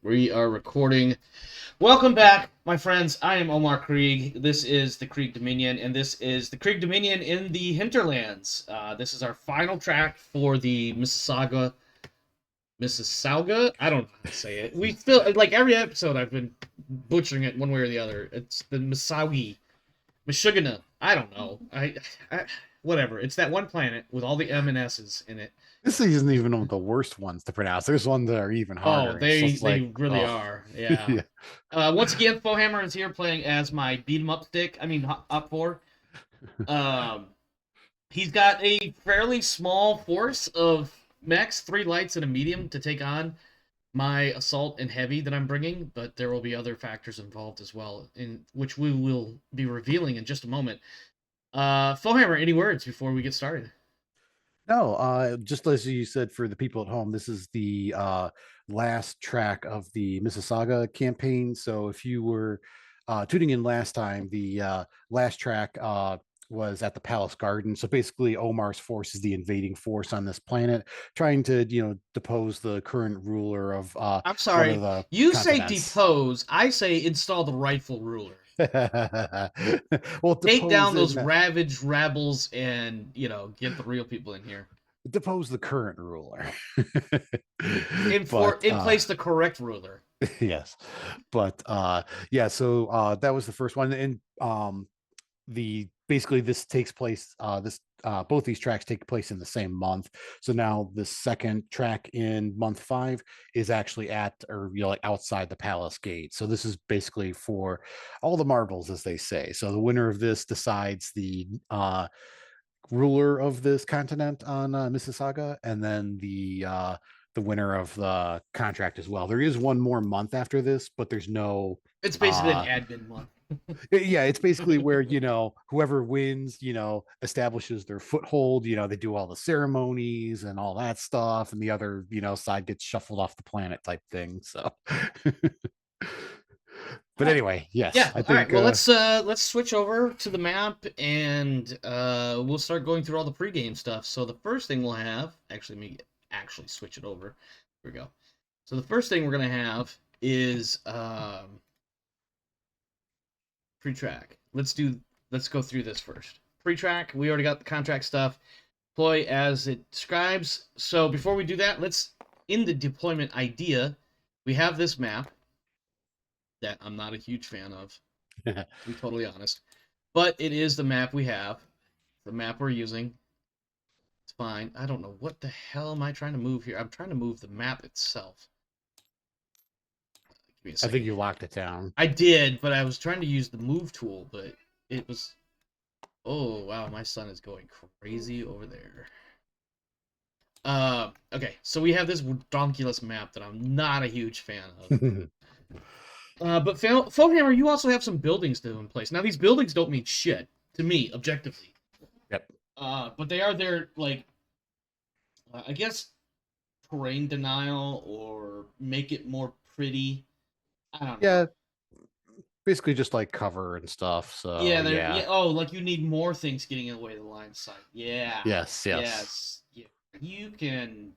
We are recording. Welcome back, my friends. I am Omar Krieg. This is the Krieg Dominion, and this is the Krieg Dominion in the Hinterlands. This is our final track for the Mississauga. Mississauga? I don't know how to say it. We still, like every episode, I've been butchering it one way or the other. It's the Mississauga. Meshuggah. I don't know. Whatever. It's that one planet with all the M and S's in it. This isn't even one of the worst ones to pronounce. There's ones that are even Oh, harder. It's they just like, they really oh, are. Yeah. yeah. Once again, Fohammer is here playing as my beat 'em up stick. I mean, up four. Um, he's got a fairly small force of mechs, 3 lights and a medium to take on my assault and heavy that I'm bringing. But there will be other factors involved as well, in which we will be revealing in just a moment. Fohammer, any words before we get started? No, just as you said for the people at home, this is the last track of the Mississauga campaign. So if you were tuning in last time, the last track was at the Palace Garden. So basically, Omar's force is the invading force on this planet, trying to depose the current ruler of I'm one of sorry. the You say continents. depose. I say install the rightful ruler. Well, Take down depose those in ravaged rebels and get the real people in here. depose the current ruler. In But place the correct ruler. yes, but yeah, so that was the first one. And the basically this takes place this both these tracks take place in the same month. So now the second track in month 5 is actually at, or like outside the palace gate. So this is basically for all the marbles, as they say. So the winner of this decides the ruler of this continent on Mississauga, and then the winner of the contract as well. There is one more month after this, but there's no It's basically an uh admin month. yeah, it's basically where whoever wins establishes their foothold. They do all the ceremonies and all that stuff, and the other side gets shuffled off the planet type thing. So All but right. anyway, yes, Yeah. I All right. think Well, let's switch over to the map and we'll start going through all the pregame stuff. So the first thing we'll have, actually, let me actually switch it over. Here we go. So the first thing we're gonna have is pre-track. Let's go through this first. Pre-track, we already got the contract stuff. Deploy as it describes. So before we do that, let's in the deployment idea, we have this map that I'm not a huge fan of, to be totally honest. But it is the map we have. The map we're using. It's fine. I don't know what the hell am I trying to move here. I'm trying to move the map itself. Give me a I think second. you locked it down. I did, but I was trying to use the move tool, but it was. Oh wow, my son is going crazy over there. Okay, so we have this donkulous map that I'm not a huge fan of. But Foamhammer, you also have some buildings to in place. Now these buildings don't mean shit to me, objectively. Yep. But they are there, like, I guess, terrain denial or make it more pretty. I don't know. Yeah, basically just like cover and stuff. So Yeah, they're yeah. yeah. Oh, like you need more things getting in the way of the line of sight. Yeah. Yes, yes. Yes. Yeah. You can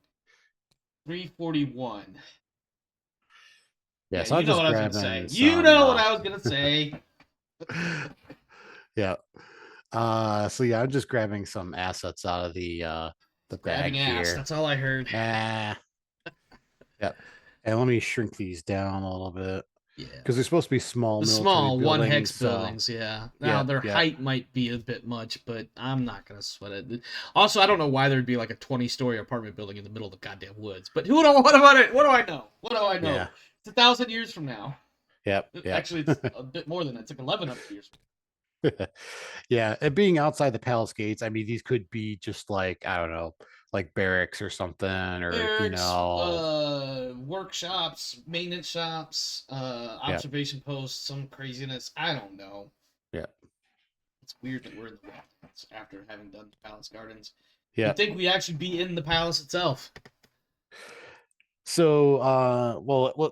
341. Yeah, Yes, I'll you know just what I was gonna grabbing say. You some know what I was gonna say. yeah. So yeah, I'm just grabbing some assets out of the bag Grabbing ass. here. That's all I heard. Ah, yep. And let me shrink these down a little bit Yeah. because they're supposed to be small The military small one buildings. hex So buildings, yeah. Now yep, their yep. height might be a bit much, but I'm not gonna sweat it. Also, I don't know why there'd be like a 20-story apartment building in the middle of the goddamn woods. But who know? What about it? What do I know? What do I know? Yeah. It's 1,000 years from now. Yep, yep. Actually, it's a bit more than that. It's like 1,100 years. Yeah, and being outside the palace gates, I mean, these could be just like, I don't know, like barracks or something, or Barracks, workshops, maintenance shops, yeah, observation posts, some craziness. I don't know. yeah, It's weird that we're in the wetlands after having done the palace gardens. yeah. You'd think we'd actually be in the palace itself. So,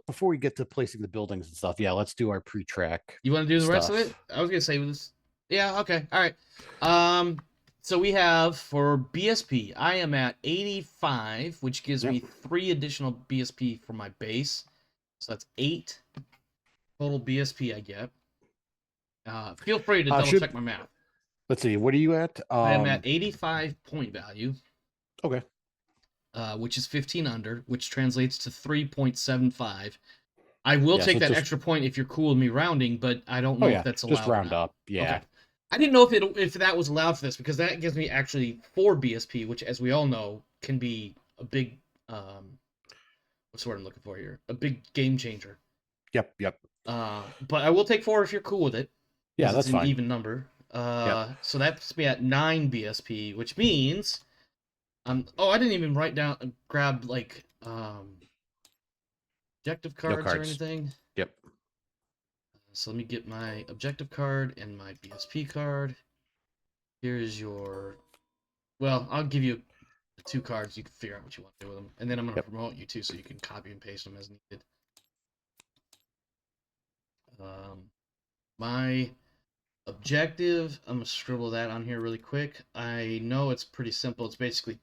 before we get to placing the buildings and stuff, yeah, let's do our pre-track You want to do the rest of it? stuff. I was gonna say this. Yeah. Okay. All right. So we have for BSP, I am at 85, which gives Yep. me 3 additional BSP for my base. So that's 8 total BSP I get. Feel free to double check my math. Let's see. What are you at? I am at 85 point value. Okay. Which is 15 under, which translates to 3.75. I will take that extra point if you're cool with me rounding, but I don't know if that's allowed. Just round up. Yeah. Okay. I didn't know if that was allowed for this, because that gives me actually 4 BSP, which, as we all know, can be a big what's the word I'm looking for here? A big game changer. Yep. But I will take 4 if you're cool with it. Yeah, that's fine. An even number. So that puts me at 9 BSP, which means I didn't even write down grab like objective cards or anything. Yep. So let me get my objective card and my BSP card. Here's your... Well, I'll give you 2 cards. You can figure out what you want to do with them. And then I'm going to promote you, too, so you can copy and paste them as needed. My objective, I'm going to scribble that on here really quick. I know it's pretty simple. It's basically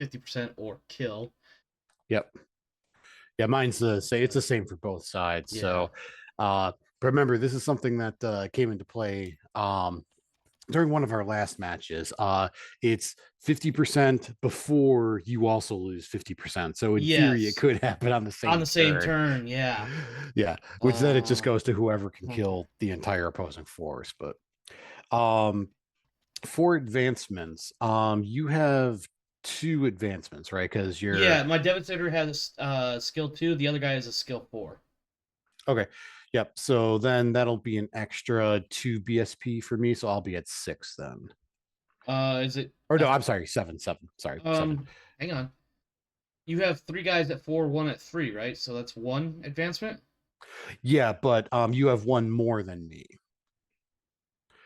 50% or kill. Yep. Yeah, mine's the same. It's the same for both sides. Yeah. So, remember, this is something that came into play during one of our last matches. It's 50% before you also lose 50%. So in theory, it could happen on the same turn. Yeah. Yeah. Which then it just goes to whoever can kill the entire opposing force. But for advancements, you have 2 advancements, right? Because you're my Devastator has skill 2. The other guy has a skill 4. Okay. Yep. So then that'll be an extra 2 BSP for me. So I'll be at 6 then. Is it? Or no, I'm sorry, 7. Sorry. 7. Hang on. You have 3 guys at 4, 1 at 3, right? So that's 1 advancement. Yeah, but you have 1 more than me.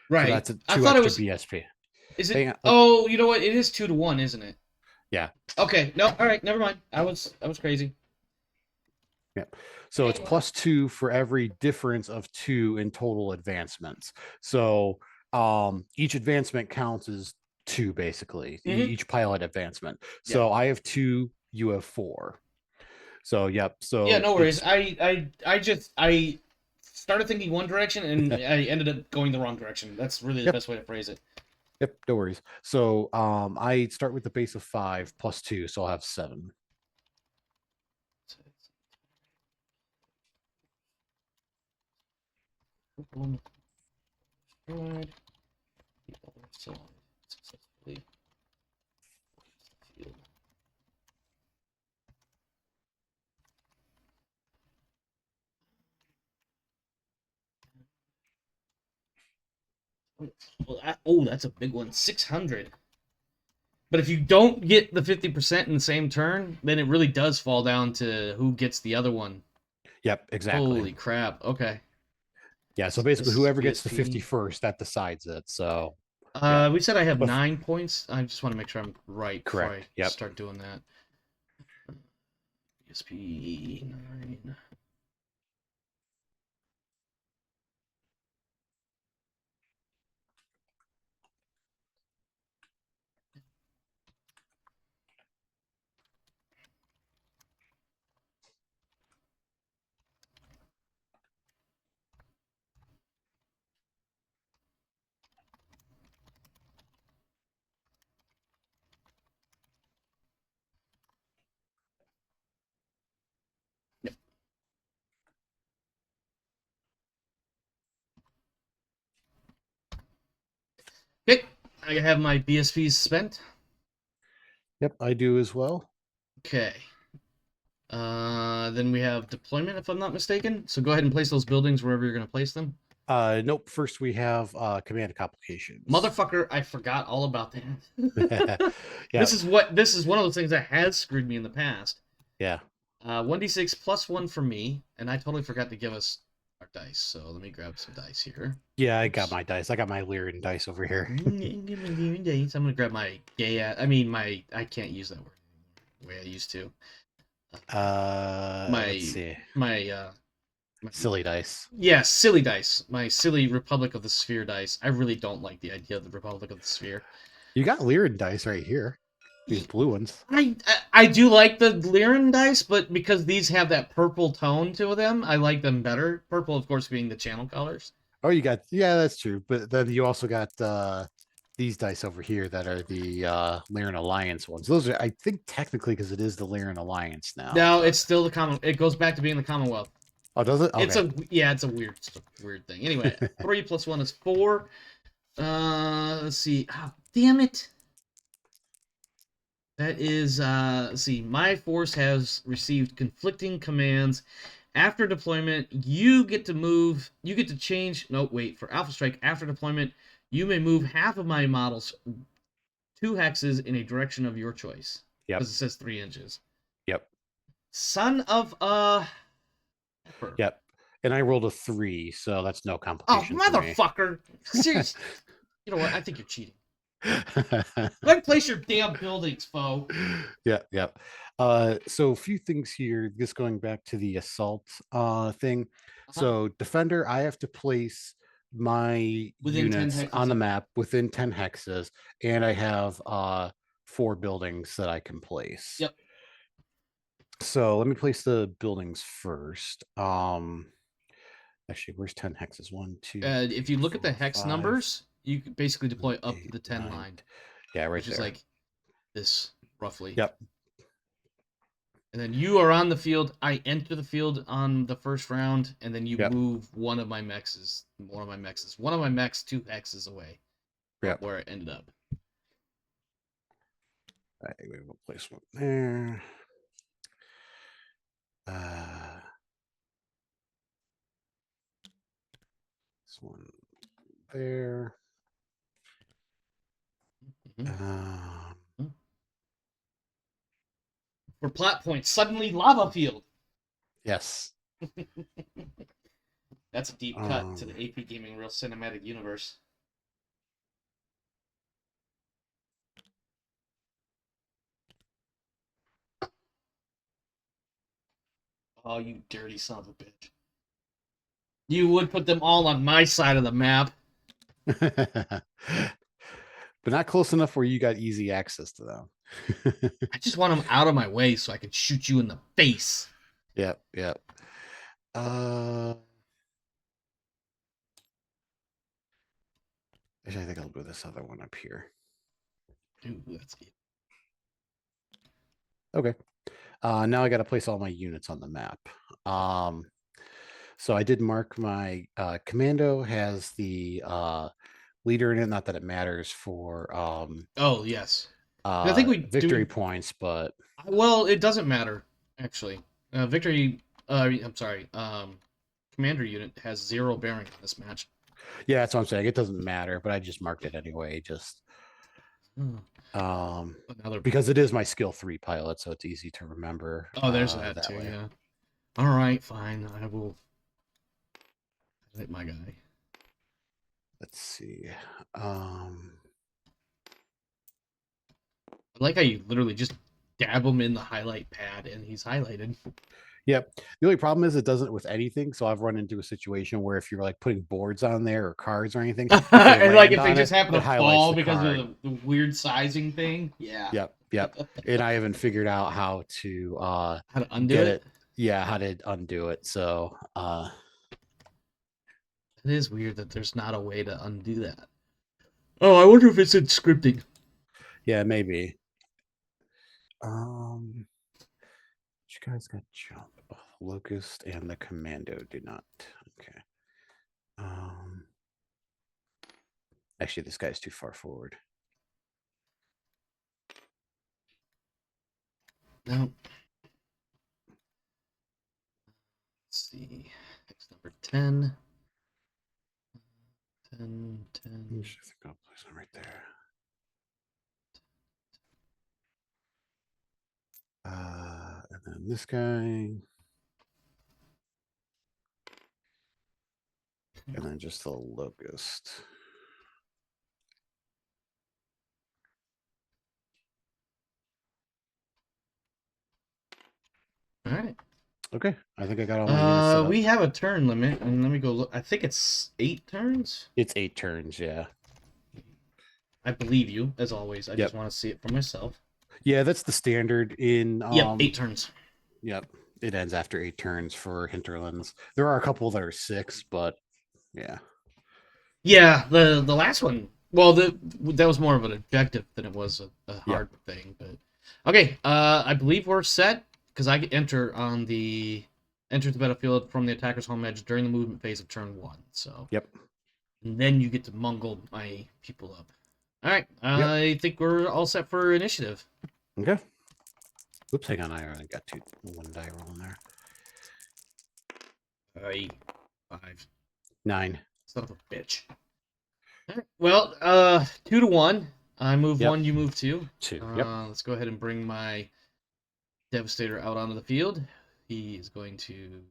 Right. So that's a 2 extra BSP. Is it? Oh, you know what? It is 2 to 1, isn't it? Yeah. Okay. No. All right. Never mind. I was crazy. Yeah. So it's +2 for every difference of 2 in total advancements. So each advancement counts as 2 basically. Each pilot advancement. So I have 2, you have 4. So yep. So yeah, no worries. I started thinking one direction and I ended up going the wrong direction. That's really the best way to phrase it. Yep, no worries. So I start with the base of 5 +2, so I'll have 7. Well, that's a big one. 600. But if you don't get the 50% in the same turn, then it really does fall down to who gets the other one. Yep, exactly. Holy crap. Okay. Yeah, so basically whoever gets the 50 first, that decides it. So we said I have 9 points. I just want to make sure I'm right. Correct. Before I start doing that. BSP 9. Okay, I have my BSPs spent. Yep, I do as well. Okay. Then we have deployment, if I'm not mistaken. So go ahead and place those buildings wherever you're going to place them. Nope. First we have command complications. Motherfucker, I forgot all about that. Yeah. This is one of those things that has screwed me in the past. Yeah. 1d6 +1 for me, and I totally forgot to give us our dice. So let me grab some dice here. Yeah, I got my dice. I got my Lyran dice over here. I'm gonna grab my I can't use that word the way I used to. Let's see. My silly dice. Yeah, silly dice. My silly Republic of the Sphere dice. I really don't like the idea of the Republic of the Sphere. You got Lyran dice right here. these blue ones. I do like the Lyran dice, but because these have that purple tone to them, I like them better. Purple, of course, being the channel colors. Oh, you got, yeah, that's true. But then you also got these dice over here that are the Lyran Alliance ones. Those are, I think, technically because it is the Lyran Alliance now. No, but... it's still the common. It goes back to being the Commonwealth. Oh, does it? Okay. It's a weird thing. Anyway, 3 + 1 is 4. Let's see. Oh, damn it. That is, let's see. My force has received conflicting commands. After deployment, you get to change. No, wait. For Alpha Strike, after deployment, you may move half of my models 2 hexes in a direction of your choice. Yep. Because it says 3 inches. Yep. Son of a... Yep. And I rolled a 3, so that's no complication. Oh, motherfucker! Seriously. You know what? I think you're cheating. Go ahead and place your damn buildings, foe. Yeah. So a few things here. Just going back to the assault thing. So defender, I have to place my Within 10 units hexes. on the map within 10 hexes, and I have 4 buildings that I can place. Yep. So let me place the buildings first. Actually, where's 10 hexes? 1, 2. If you look at the hex 5, numbers, you can basically deploy up 8, the 10 9. line. Yeah, right which there. is like this, roughly. Yep. And then you are on the field. I enter the field on the first round, and then you Yep. move one of my mechs 2 hexes away. Yep. Where it ended up. All right, we will place one there. This one there. For plot points, suddenly lava field. Yes. That's a deep cut to the AP Gaming Real Cinematic Universe. Oh, you dirty son of a bitch. You would put them all on my side of the map. But not close enough where you got easy access to them. I just want them out of my way so I can shoot you in the face. Yep. Actually, I think I'll do this other one up here. Ooh, that's good. Okay. Now I got to place all my units on the map. So I did mark my commando has the leader in it. Not that it matters for oh yes, I think we victory points, but well, it doesn't matter actually. Victory. I'm sorry. Commander unit has 0 bearing on this match. Yeah, that's what I'm saying. It doesn't matter, but I just marked it anyway. Just because it is my skill 3 pilot, so it's easy to remember. Oh, there's that too. Way. Yeah. All right, fine. I will hit my guy. Let's see. I like how you literally just dab him in the highlight pad and he's highlighted. Yep. The only problem is it doesn't with anything. So I've run into a situation where if you're like putting boards on there or cards or anything, and like if they just happen to fall because of the weird sizing thing. Yeah. Yep. And I haven't figured out how to undo it. Yeah, how to undo it. So it is weird that there's not a way to undo that. Oh, I wonder if it's in scripting. Yeah, maybe. You guys got jump. Oh, Locust and the Commando do not. Okay. Actually, this guy's too far forward. No. Let's see. Hex number 10. 10. I think I'll place him right there. And then this guy. And then just the Locust. All right. Okay. I think I got all my units set up. We have a turn limit, and let me go look. I think it's 8 turns. It's 8 turns, yeah. I believe you, as always. I just want to see it for myself. Yeah, that's the standard in Yep, 8 turns. yep. It ends after 8 turns for Hinterlands. There are a couple that are 6, but yeah. Yeah, the last one. Well, that was more of an objective than it was a Yep. hard thing. But okay, I believe we're set because I enter the battlefield from the attacker's home edge during the movement phase of turn 1. So Yep. and then you get to mungle my people up. All right, Yep. I think we're all set for initiative. Okay. Oops, hang on. I got one die rolling there. 5. 9. Son of a bitch. All right, well, 2 to 1. I move Yep. 1, you move 2. 2. Yep. Let's go ahead and bring my Devastator out onto the field. He is going to.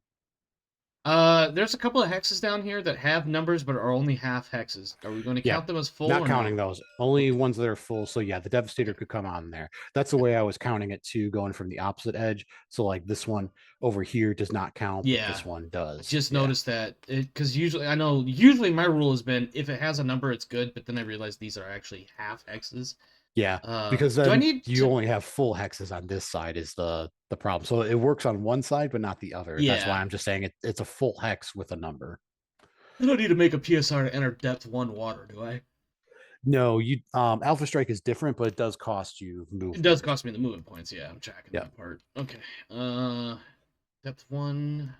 There's a couple of hexes down here that have numbers but are only half hexes. Are we going to Yeah. count them as full? Not or counting no? those. Only ones that are full. So yeah, the Devastator could come on there. That's the way I was counting it too, going from the opposite edge. So like this one over here does not count, but Yeah. this one does. Just Yeah. noticed that because usually my rule has been if it has a number it's good, but then I realized these are actually half hexes. Yeah, because Do I then need you to? only have full hexes on this side is the problem. So it works on one side, but not the other. That's why Yeah, I'm just saying it's a full hex with a number. I don't need to make a PSR to enter depth 1 water, do I? No, you Alpha Strike is different, but it does cost you It does movement. cost me the movement points. Yeah, I'm tracking Yeah. that part. Okay. Depth 1.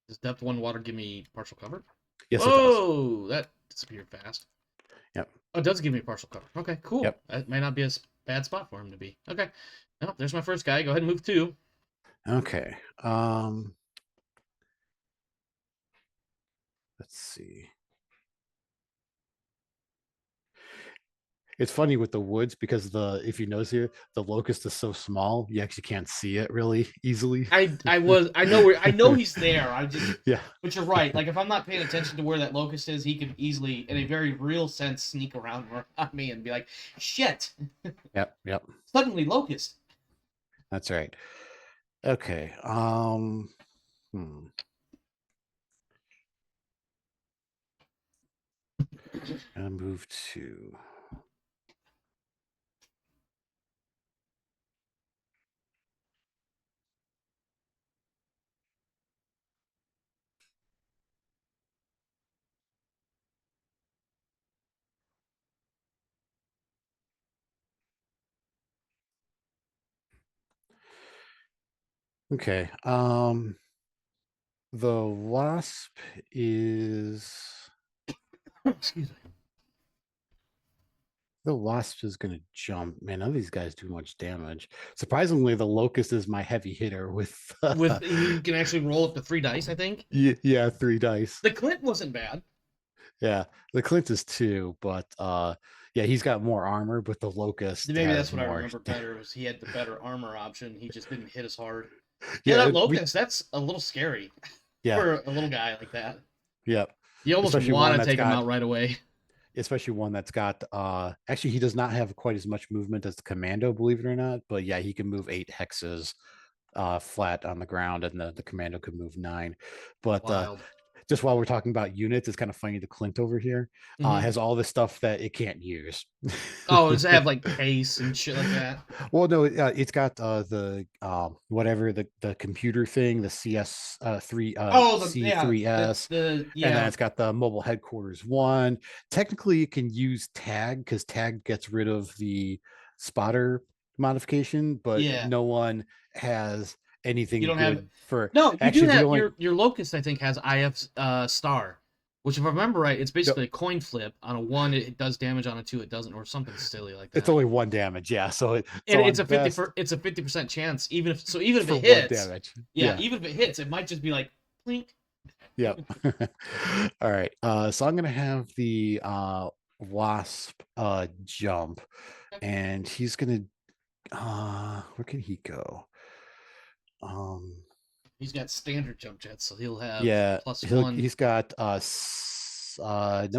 Does depth 1 water give me partial cover? Yes, it does. Whoa, that disappeared fast. Yep. Oh, it does give me partial cover. Okay, cool. Yep. That might not be a bad spot for him to be. Okay. Oh, there's my first guy. Go ahead and move 2. Okay. Let's see. It's funny with the woods because if you notice here, the locust is so small, you actually can't see it really easily. I know he's there. Yeah. But you're right. Like if I'm not paying attention to where that locust is, he could easily, in a very real sense, sneak around me and be like, "Shit!" Yep. Yep. Suddenly locust. That's right. Okay. Gonna move to. Okay. The wasp is. Excuse me. The wasp is going to jump. Man, none of these guys do much damage. Surprisingly, the locust is my heavy hitter with. With he can actually roll up to 3 dice, I think. Yeah, 3 dice. The Clint wasn't bad. Yeah, the Clint is 2, but yeah, he's got more armor, but the locust Maybe that's has what I more. remember better was he had the better armor option. He just didn't hit as hard. Yeah, Yeah, that locust, that's a little scary yeah, for a little guy like that. yeah. You almost Especially want one to that's take him got, out right away. especially one that's got. Actually, he does not have quite as much movement as the commando, believe it or not. But yeah, he can move 8 hexes flat on the ground, and the commando could move 9. But Wild. just while we're talking about units, it's kind of funny. The Clint over here has all this stuff that it can't use. Oh, does it have like pace and shit like that? Well, no, it's got the whatever the computer thing, the CS three C3S, and then it's got the mobile headquarters 1. Technically, it can use tag because tag gets rid of the spotter modification, but Yeah. no one has anything You don't have good for. No, you Actually, do the have only your locust. I think has IF star, which if I remember right, it's basically a coin flip. On a 1, it does damage. On a 2, it doesn't, or something silly like that. it's only 1 damage, yeah. So it's a 50% chance. Even if for it hits, 1 damage, even if it hits, it might just be like plink. Yep. All right. So I'm gonna have the wasp jump, and he's gonna where can he go? He's got standard jump jets, so he'll have +1. He's got no,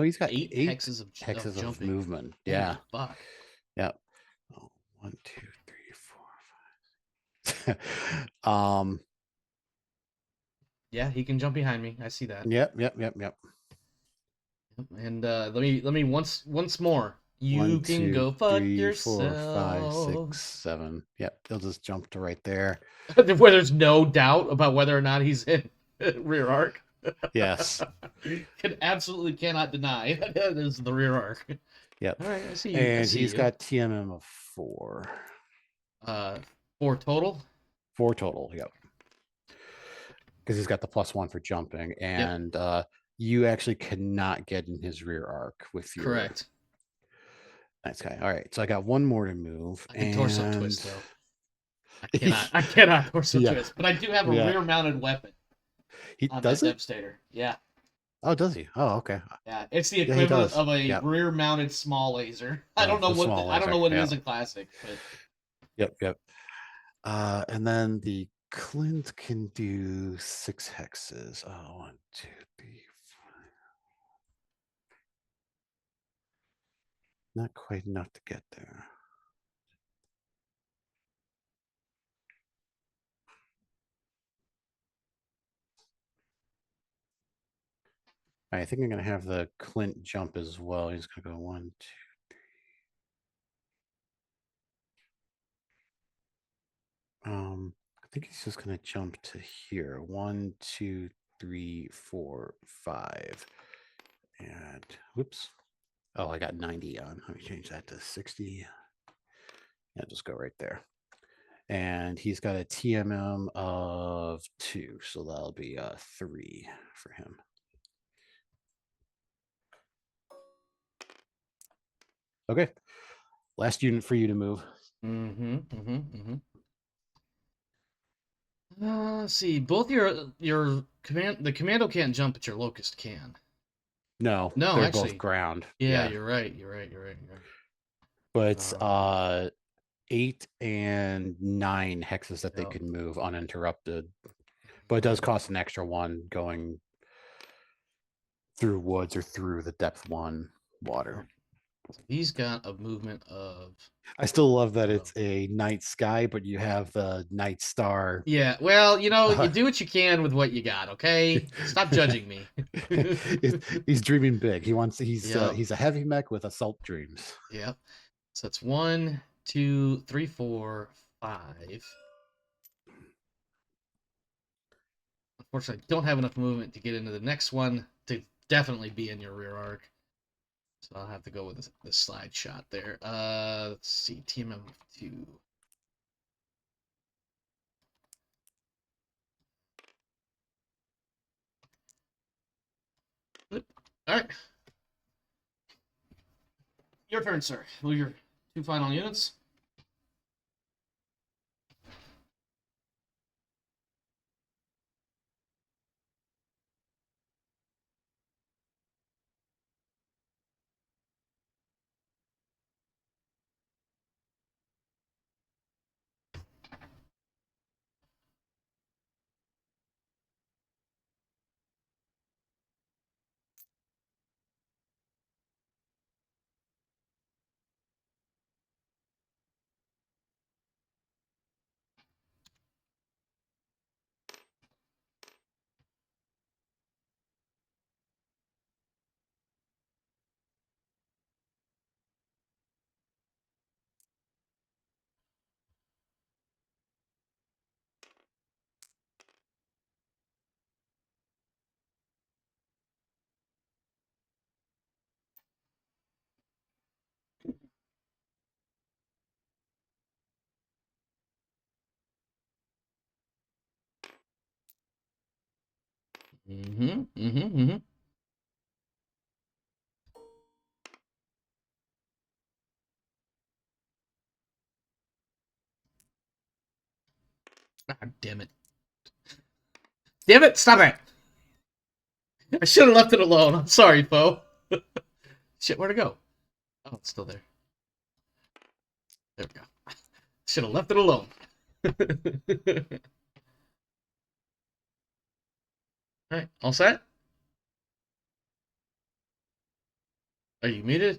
he's got 8 hexes of of movement. Holy Yeah. fuck. Yep. Oh, 1, 2, 3, 4, 5. Yeah, he can jump behind me. I see that. Yep. And let me once more You One, can two, go fuck 3, 4, 5, yourself. 6, 7. Yep, they'll just jump to right there. Where there's no doubt about whether or not he's in rear arc. Yes. Absolutely cannot deny that is the rear arc. Yep. All right, I see you. I And see he's you. got TMM of 4. 4 total. 4 total. Yep. Because he's got the +1 for jumping, Yep, and you actually cannot get in his rear arc with your correct. nice guy. All right, so I got one more to move, I can torso and twist though. I cannot torso yeah, twist, but I do have a yeah. rear mounted weapon He on does that it. Devastator. Yeah. Oh, does he? Oh, okay. Yeah, it's the Yeah, he equivalent does. of a Yep. rear-mounted small laser. I don't Oh, know the what small I don't laser. know what it Yeah. is in classic, but Yep. Yep. And then the Clint can do 6 hexes. Oh, 1, 2, 3, 4. Not quite enough to get there. I think I'm gonna have the Clint jump as well. He's gonna go 1, 2. I think he's just gonna jump to here. 1, 2, 3, 4, 5. And whoops. Oh, I got 90 on. Let me change that to 60. Yeah, just go right there. And he's got a TMM of 2, so that'll be 3 for him. Okay. Last unit for you to move. Let's see. Both the commando can't jump, but your locust can. No, No, they're both actually, ground. yeah, Yeah. you're right. You're right. You're right. You're right. But 8 and 9 hexes that they Yep. can move uninterrupted. But it does cost an extra 1 going through woods or through the depth 1 water. So he's got a movement of. I still love that it's a night sky, but you have the night star. Yeah, well, you do what you can with what you got. Okay, stop judging me. He's dreaming big. Yep. He's a heavy mech with assault dreams. Yep. So it's 1, 2, 3, 4, 5. Unfortunately, I don't have enough movement to get into the next one to definitely be in your rear arc. So I'll have to go with the slide shot there. Let's see, TMM 2. All right. Your turn, sir. Move your 2 final units. Mm-hmm. Mm-hmm. Mm-hmm. Ah, damn it. Damn it, stop it! I should have left it alone. I'm sorry, Bo. Shit, where'd it go? Oh, it's still there. There we go. Should have left it alone. Alright, all set? Are you muted?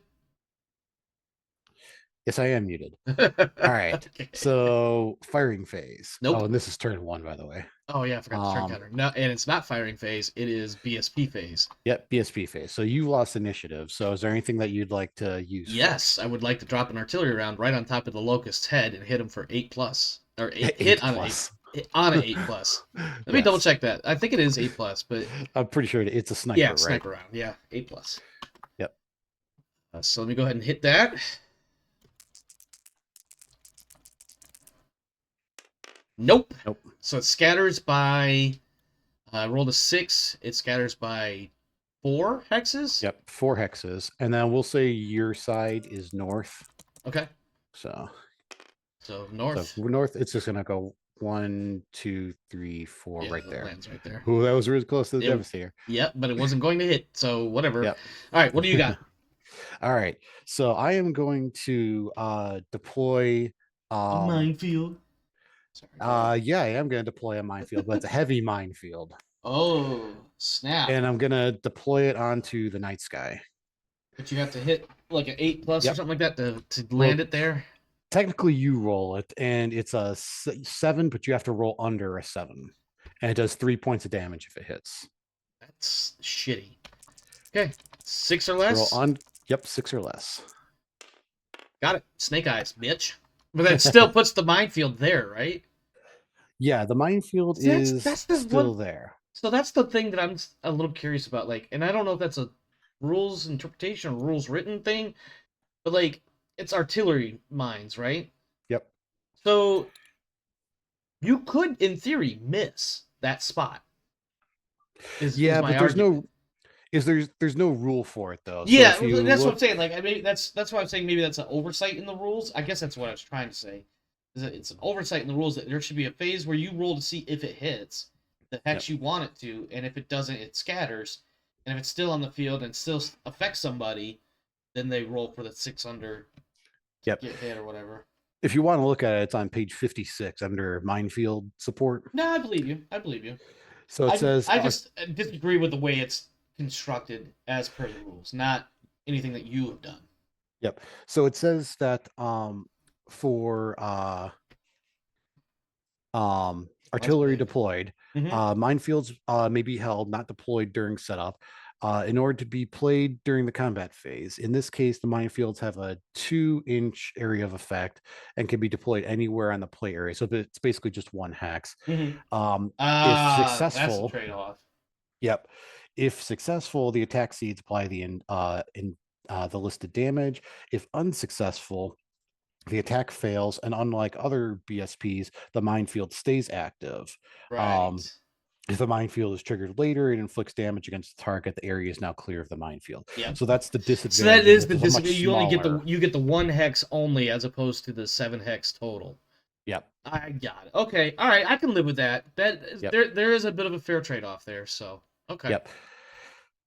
Yes, I am muted. All right. Okay. So firing phase. Nope. Oh, and this is turn 1, by the way. Oh yeah, I forgot the turn counter. No, and it's not firing phase. It is BSP phase. Yep, BSP phase. So you lost initiative. So is there anything that you'd like to use Yes, first? I would like to drop an artillery round right on top of the locust's head and hit him for 8+, or eight hit 8 on an eight plus. hit on an 8+. Let me double Yes. check that. I think it is 8+, but I'm pretty sure it's a yeah, sniper, right? sniper round. Yeah, 8+. Yep. So let me go ahead and hit that. Nope. Nope. So it scatters by. I rolled a 6. It scatters by 4 hexes. Yep. 4 hexes. And then we'll say your side is north. Okay. So North. north, it's just gonna go 1, 2, 3, 4 Yeah, right the there. lands right there. Ooh, that was really close to the Devastator. Yep, but it wasn't going to hit, so whatever. Yep. All right, what do you got? All right. So I am going to deploy A minefield. Sorry, go ahead. yeah, I am gonna deploy a minefield, but it's a heavy minefield. Oh, snap. And I'm gonna deploy it onto the night sky. But you have to hit like an 8+ or Yep. something like that to Well, land it there. technically you roll it, and it's a 7, but you have to roll under a 7. And it does 3 points of damage if it hits. That's shitty. Okay, 6 or So roll less. on. Yep, 6 or less. Got it. Snake eyes, bitch. But that still puts the minefield there, right? Yeah, the minefield So is that's the still one. there. So that's the thing that I'm a little curious about. Like, and I don't know if that's a rules interpretation or rules written thing, but like, it's artillery mines, right? Yep. So you could, in theory, miss that spot. Is Yeah, my but there's argument. no there's no rule for it though. So Yeah, if you that's what I'm look, saying. Like, I mean, that's why I'm saying maybe that's an oversight in the rules. I guess that's what I was trying to say. Is that it's an oversight in the rules that there should be a phase where you roll to see if it hits the yep, hex you want it to, and if it doesn't, it scatters. And if it's still on the field and still affects somebody, then they roll for the 6 under to yep. get hit or whatever. If you want to look at it, it's on page 56 under minefield support. No, I believe you. I believe you. So it says I just disagree with the way it's constructed as per the rules, not anything that you have done. yep. So it says that for That's artillery big. deployed, Mm-hmm. minefields may be held, not deployed during setup, in order to be played during the combat phase. In this case, the minefields have a 2-inch area of effect and can be deployed anywhere on the play area. So it's basically just 1 hex. Mm-hmm. If That's the successful, trade-off. yep. If successful, the attack seeds apply the listed damage. If unsuccessful, the attack fails, and unlike other BSPs, the minefield stays active. Um, Right. if the minefield is triggered later, it inflicts damage against the target. The area is now clear of the minefield. Yep. So that's the So that disadvantage. is This the is a much disadvantage. You only get smaller. the 1 hex only, as opposed to the 7 hex total. Yep. I got it. Okay. All right. I can live with that. That is, Yep. there is a bit of a fair trade-off there. So okay. Yep.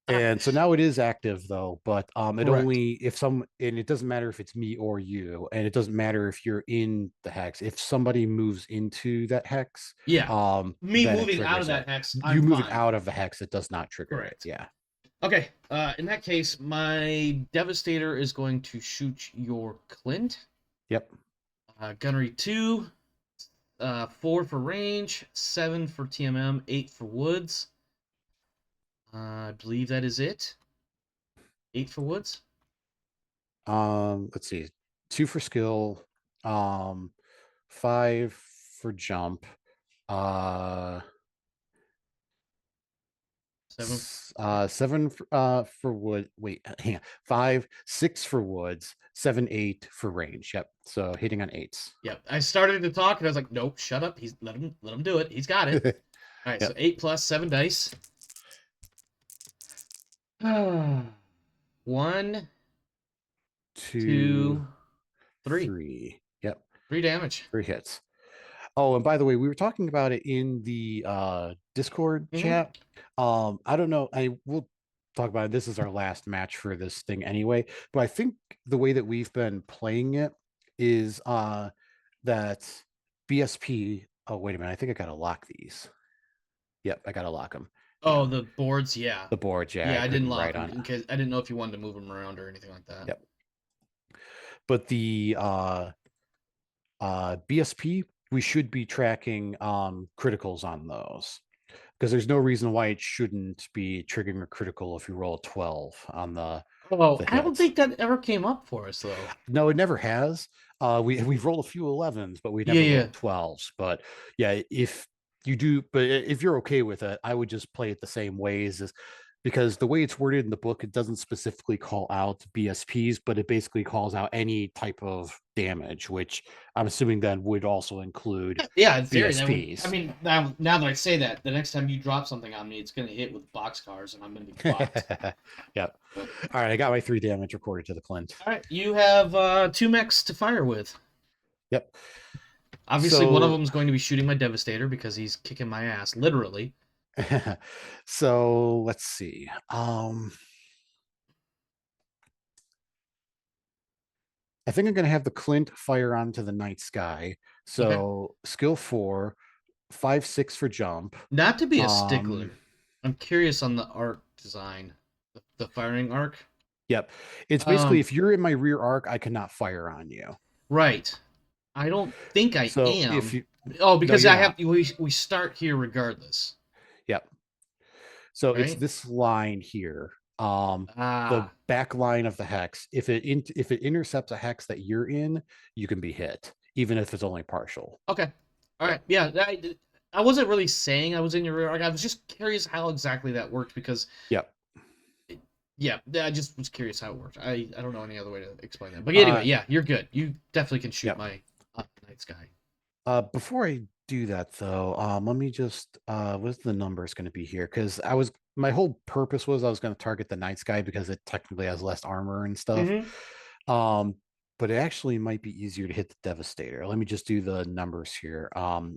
All And right. so now it is active though, but it Correct. only if some and it doesn't matter if it's me or you, and it doesn't matter if you're in the hex. If somebody moves into that hex, Yeah. Me then it moving out of triggers that it. hex, You I'm moving fine. out of the hex, it does not trigger it. Correct. Yeah. Okay. In that case, my Devastator is going to shoot your Clint. Yep. Gunnery 2, 4 for range, 7 for TMM, 8 for woods. I believe that is it. 8 for woods. Let's see. 2 for skill, 5 for jump, uh 7. 7 for wood. Wait, hang on. 5, 6 for woods, 7, 8 for range. Yep. So hitting on 8s. Yep. I started to talk and I was like, nope, shut up. He's let him do it. He's got it. All right. So Yep. 8 plus 7 dice. 1, 2, 2, 3. 3. Yep. 3 damage. 3 hits. Oh, and by the way, we were talking about it in the Discord Mm-hmm. chat. I don't know. We'll talk about it. This is our last match for this thing anyway. But I think the way that we've been playing it is that BSP. Oh, wait a minute. I think I gotta lock these. Yep, I gotta lock them. Oh, the boards, yeah. The boards, yeah, I Yeah, I didn't couldn't lock write them on. because I didn't know if you wanted to move them around or anything like that. Yep. But the BSP, we should be tracking criticals on those because there's no reason why it shouldn't be triggering a critical if you roll a 12 on Oh, the I don't hits. think that ever came up for us though. No, it never has. We've rolled a few 11s, but we Yeah, never yeah. rolled 12s. But yeah, if you do, but if you're okay with it, I would just play it the same ways as because the way it's worded in the book, it doesn't specifically call out BSPs, but it basically calls out any type of damage, which I'm assuming then would also include Yeah, in theory, that would. I BSPs. mean, now that I say that, the next time you drop something on me, it's gonna hit with boxcars, and I'm gonna be fucked. Yeah. But, All right, I got my 3 damage recorded to the Clint. all right, you have 2 mechs to fire with. Yep. Obviously, one of So them is going to be shooting my Devastator because he's kicking my ass, literally. so let's see. I think I'm going to have the Clint fire onto the night sky. Okay. So skill 4, 5/6 for jump. Not to be a Um, stickler, I'm curious on the arc design, the firing arc. yep. It's basically Um, if you're in my rear arc, I cannot fire on you. right. I don't think I So if am. you Oh, no, because you're I have not. we start here regardless, Yep. So it's right? this line here. The Ah, back line of the hex. If it intercepts a hex that you're in, you can be hit, even if it's only partial. okay. All Yep. right. Yeah, I wasn't really saying I was in your rear arc. I was just curious how exactly that worked because, Yep. yeah, I just was curious how it worked. I don't know any other way to explain that. But Uh, anyway, yeah, you're good. You definitely can shoot yep. my night sky. Before I do that though, let me just what's the numbers going to be here? Because my whole purpose was I was going to target the night sky because it technically has less armor and stuff. Mm-hmm. Um, but it actually might be easier to hit the Devastator. Let me just do the numbers here.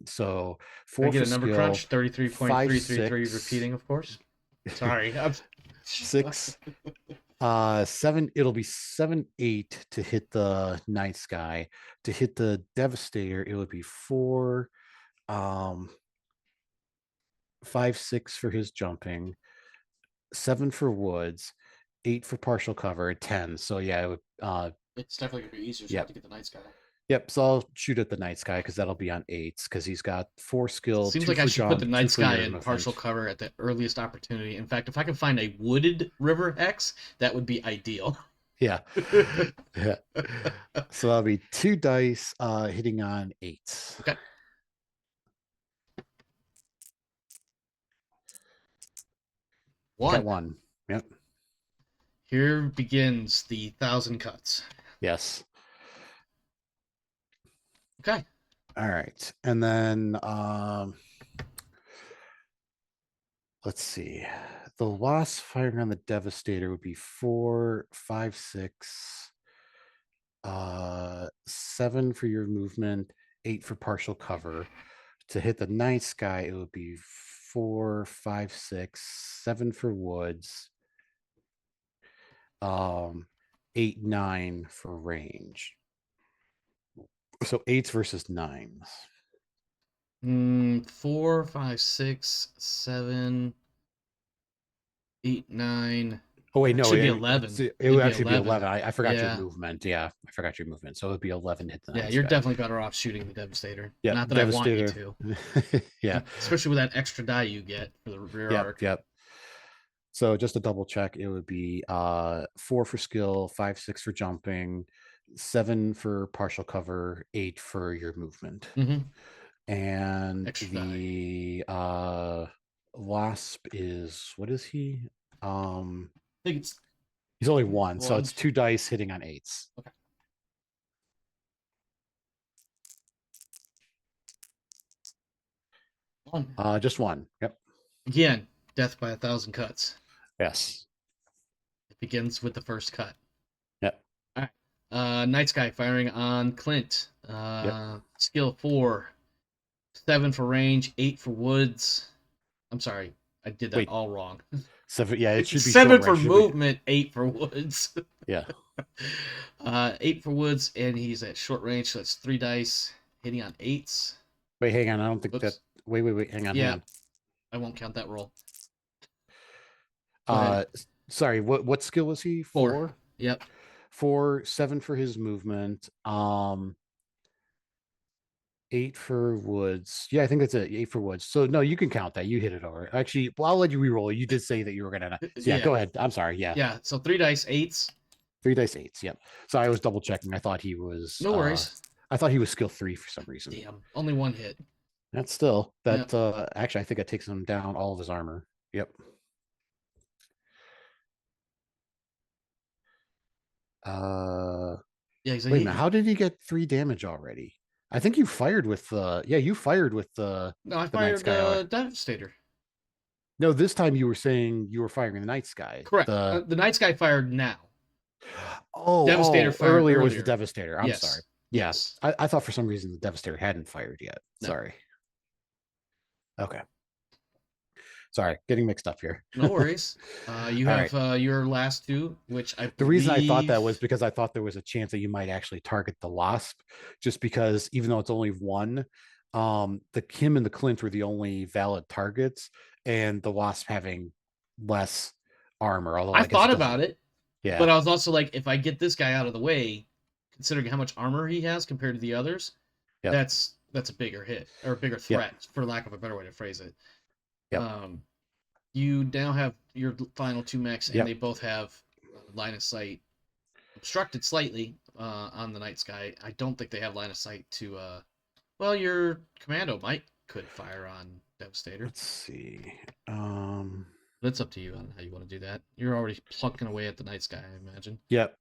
So Can I 4 get for a number skill, crunch? five 33.333 six repeating, of course. Sorry. I'm... 6 7. It'll be 7/8 to hit the night sky. To hit the Devastator, it would be 4 um 5/6 for his jumping, 7 for woods, 8 for partial cover, 10. So yeah, it would, It's definitely gonna be easier shot yep. to get the night sky. Yep. So I'll shoot at the night sky because that'll be on 8s because he's got 4 skill, Seems 2 like I for should put the jump, 2 night for sky your in partial movement. cover at the earliest opportunity. In fact, if I can find a wooded river hex, that would be ideal. Yeah. Yeah. So that'll be 2 dice hitting on 8s. Okay. Got One. 1. Yep. Here begins the 1,000 cuts. Yes. Okay. All right. And then let's see. The loss firing on the Devastator would be 4, 5, 6, 7 for your movement, 8 for partial cover. To hit the night sky, it would be 4, 5, 6, 7 for woods, 8, 9 for range. So 8s versus 9s. 4, 5, 6, 7, 8, 9. Oh wait, no, Actually, be 11. it would It'd be actually be 11. 11. I forgot your Yeah. movement. Yeah, I forgot your movement. So it would be 11 hit the Yeah, night you're sky. definitely better off shooting the Devastator. Yep, Not that I want you Devastator. to. Yeah, Especially with that extra die you get for the rear yep, arc. yep. So just to double check, it would be 4 for skill, 5, 6 for jumping, 7 for partial cover, 8 for your movement. Mm-hmm. And Extra die. the wasp is what is he? I think it's He's only 1, so 1. it's 2 dice hitting on 8s. Okay. 1. Just 1. Yep. Again, death by 1,000 cuts. Yes. It begins with the first cut. Yep. All right. Night Sky firing on Clint. Yep. Skill 4. 7 for range, 8 for woods. I'm sorry, I did that Wait. all wrong. 7. Yeah, it should be 7 short for range. movement, 8 for woods. Yeah. 8 for woods, and he's at short range, so that's 3 dice hitting on 8s. Wait, hang on. I don't think Oops. that. Wait. Hang on. Yeah, Hang on. I won't count that roll. Go ahead. Sorry. What skill was he? 4. 4. Yep. 4, 7 for his movement. 8 for woods. Yeah, I think that's it. 8 for woods. So no, you can count that. You hit it over. Actually, well, I'll let you re-roll. You did say that you were gonna. So yeah, Yeah. go ahead. I'm sorry. Yeah, Yeah. So 3 dice, 8s. 3 dice 8s. Yep. So I was double checking. I thought he was. No worries. I thought he was skill 3 for some reason. Damn. Only 1 hit. That's still that. Yeah. Actually, I think it takes him down all of his armor. Yep. Yeah. So Wait a minute. How did he get 3 damage already? I think you fired with the. Yeah, you fired with the. No, I The night fired sky. Devastator. No, this time you were saying you were firing the night sky. Correct. The The Night Sky fired now. Devastator fired earlier was the earlier. Devastator. I'm Yes. sorry. Yeah, Yes. I thought for some reason the Devastator hadn't fired yet. No. Sorry. Okay. Sorry, getting mixed up here. No worries. You All have your last 2, which I The reason I thought that believe- was because I thought there was a chance that you might actually target the Wasp, just because even though it's only one, the Kim and the Clint were the only valid targets, and the Wasp having less armor. Although I guess thought it about doesn't- it, Yeah. but I was also like, if I get this guy out of the way, considering how much armor he has compared to the others, Yep. that's a bigger hit or a bigger threat, for lack of a better way to phrase it. Yep. You now have your final 2 mechs, and Yep. they both have line of sight obstructed slightly on the Night Sky. I don't think they have line of sight to. Well, your commando could fire on Devastator. Let's see. That's up to you on how you want to do that. You're already plucking away at the Night Sky, I imagine. Yep.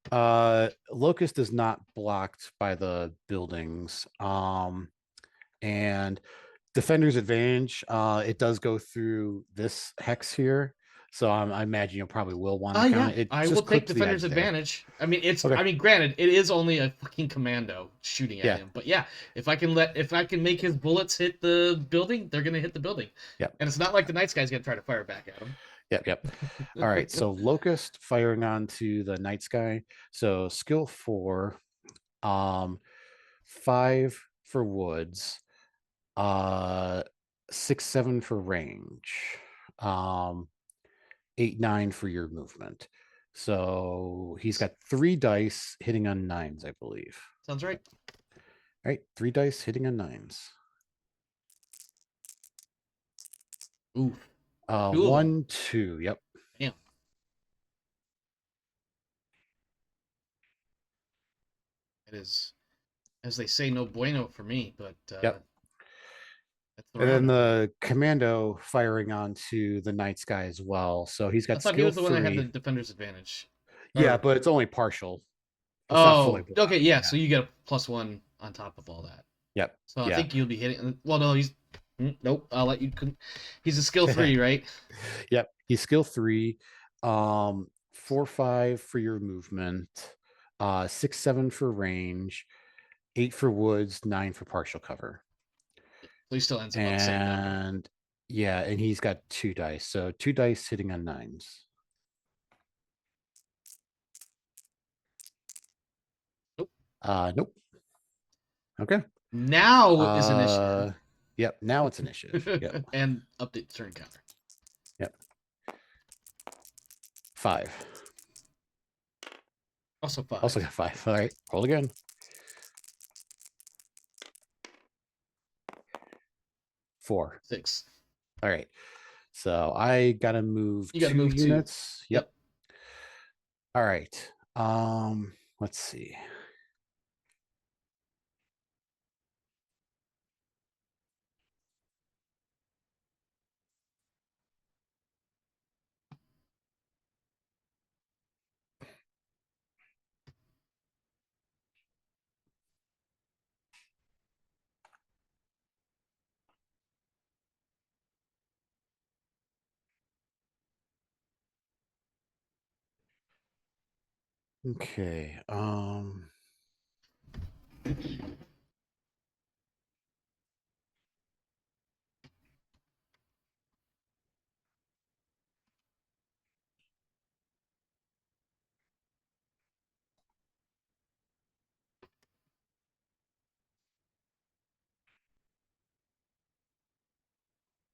Locust is not blocked by the buildings. And Defender's Advantage, it does go through this hex here. So I imagine you probably will want to count it. I just will take clips the Defender's edge there. Advantage. I mean, Okay. I mean, granted, it is only a fucking commando shooting at Yeah. him. But yeah, if I can make his bullets hit the building, they're gonna hit the building. Yep. And it's not like the Night Sky's gonna try to fire back at him. Yep. All right. So Locust firing onto the Night Sky. So skill 4, 5 for woods, 6, 7 for range, 8, 9 for your movement. So he's got 3 dice hitting on 9s, I believe. Sounds right. All right, 3 dice hitting on 9s. Ooh. 1, 2. Yep. Damn. It is, as they say, no bueno for me. But Yep. that's the And then round. the commando firing onto the Night Sky as well. So he's I got thought he skill was the one that had 3. the Defender's Advantage. Yeah, Or- but it's only partial. It's not fully blocked. okay, yeah. So you get a +1 on top of all that. Yep. So I Yeah. think you'll be hitting. Well, no, nope. I'll let you. He's a skill 3, right? Yep. He's skill 3. 4, 5 for your movement. 6, 7 for range. 8 for woods. 9 for partial cover. So he still ends up on the same number. And yeah, and he's got 2 dice. So 2 dice hitting on 9s. Nope. Nope. Okay. Now is initiative. Yep. Now it's initiative. Yep. And update the turn counter. Yep. 5. Also 5. Also got 5. All right. Roll again. 4. 6. All right. So I gotta move You gotta 2 move 2. units. Yep. All right. Let's see. Okay.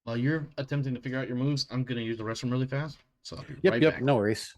While you're attempting to figure out your moves, I'm gonna use the restroom really fast. So I'll be Yep. right Yep. back. No worries.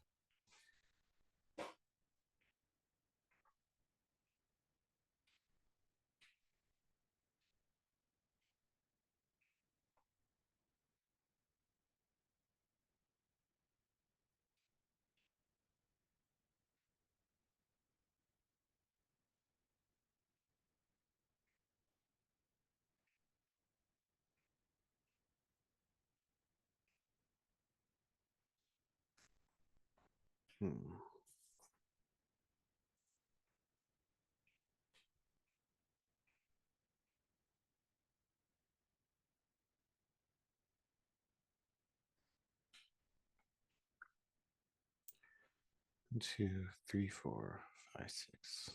1, 2, 3, 4, 5, 6.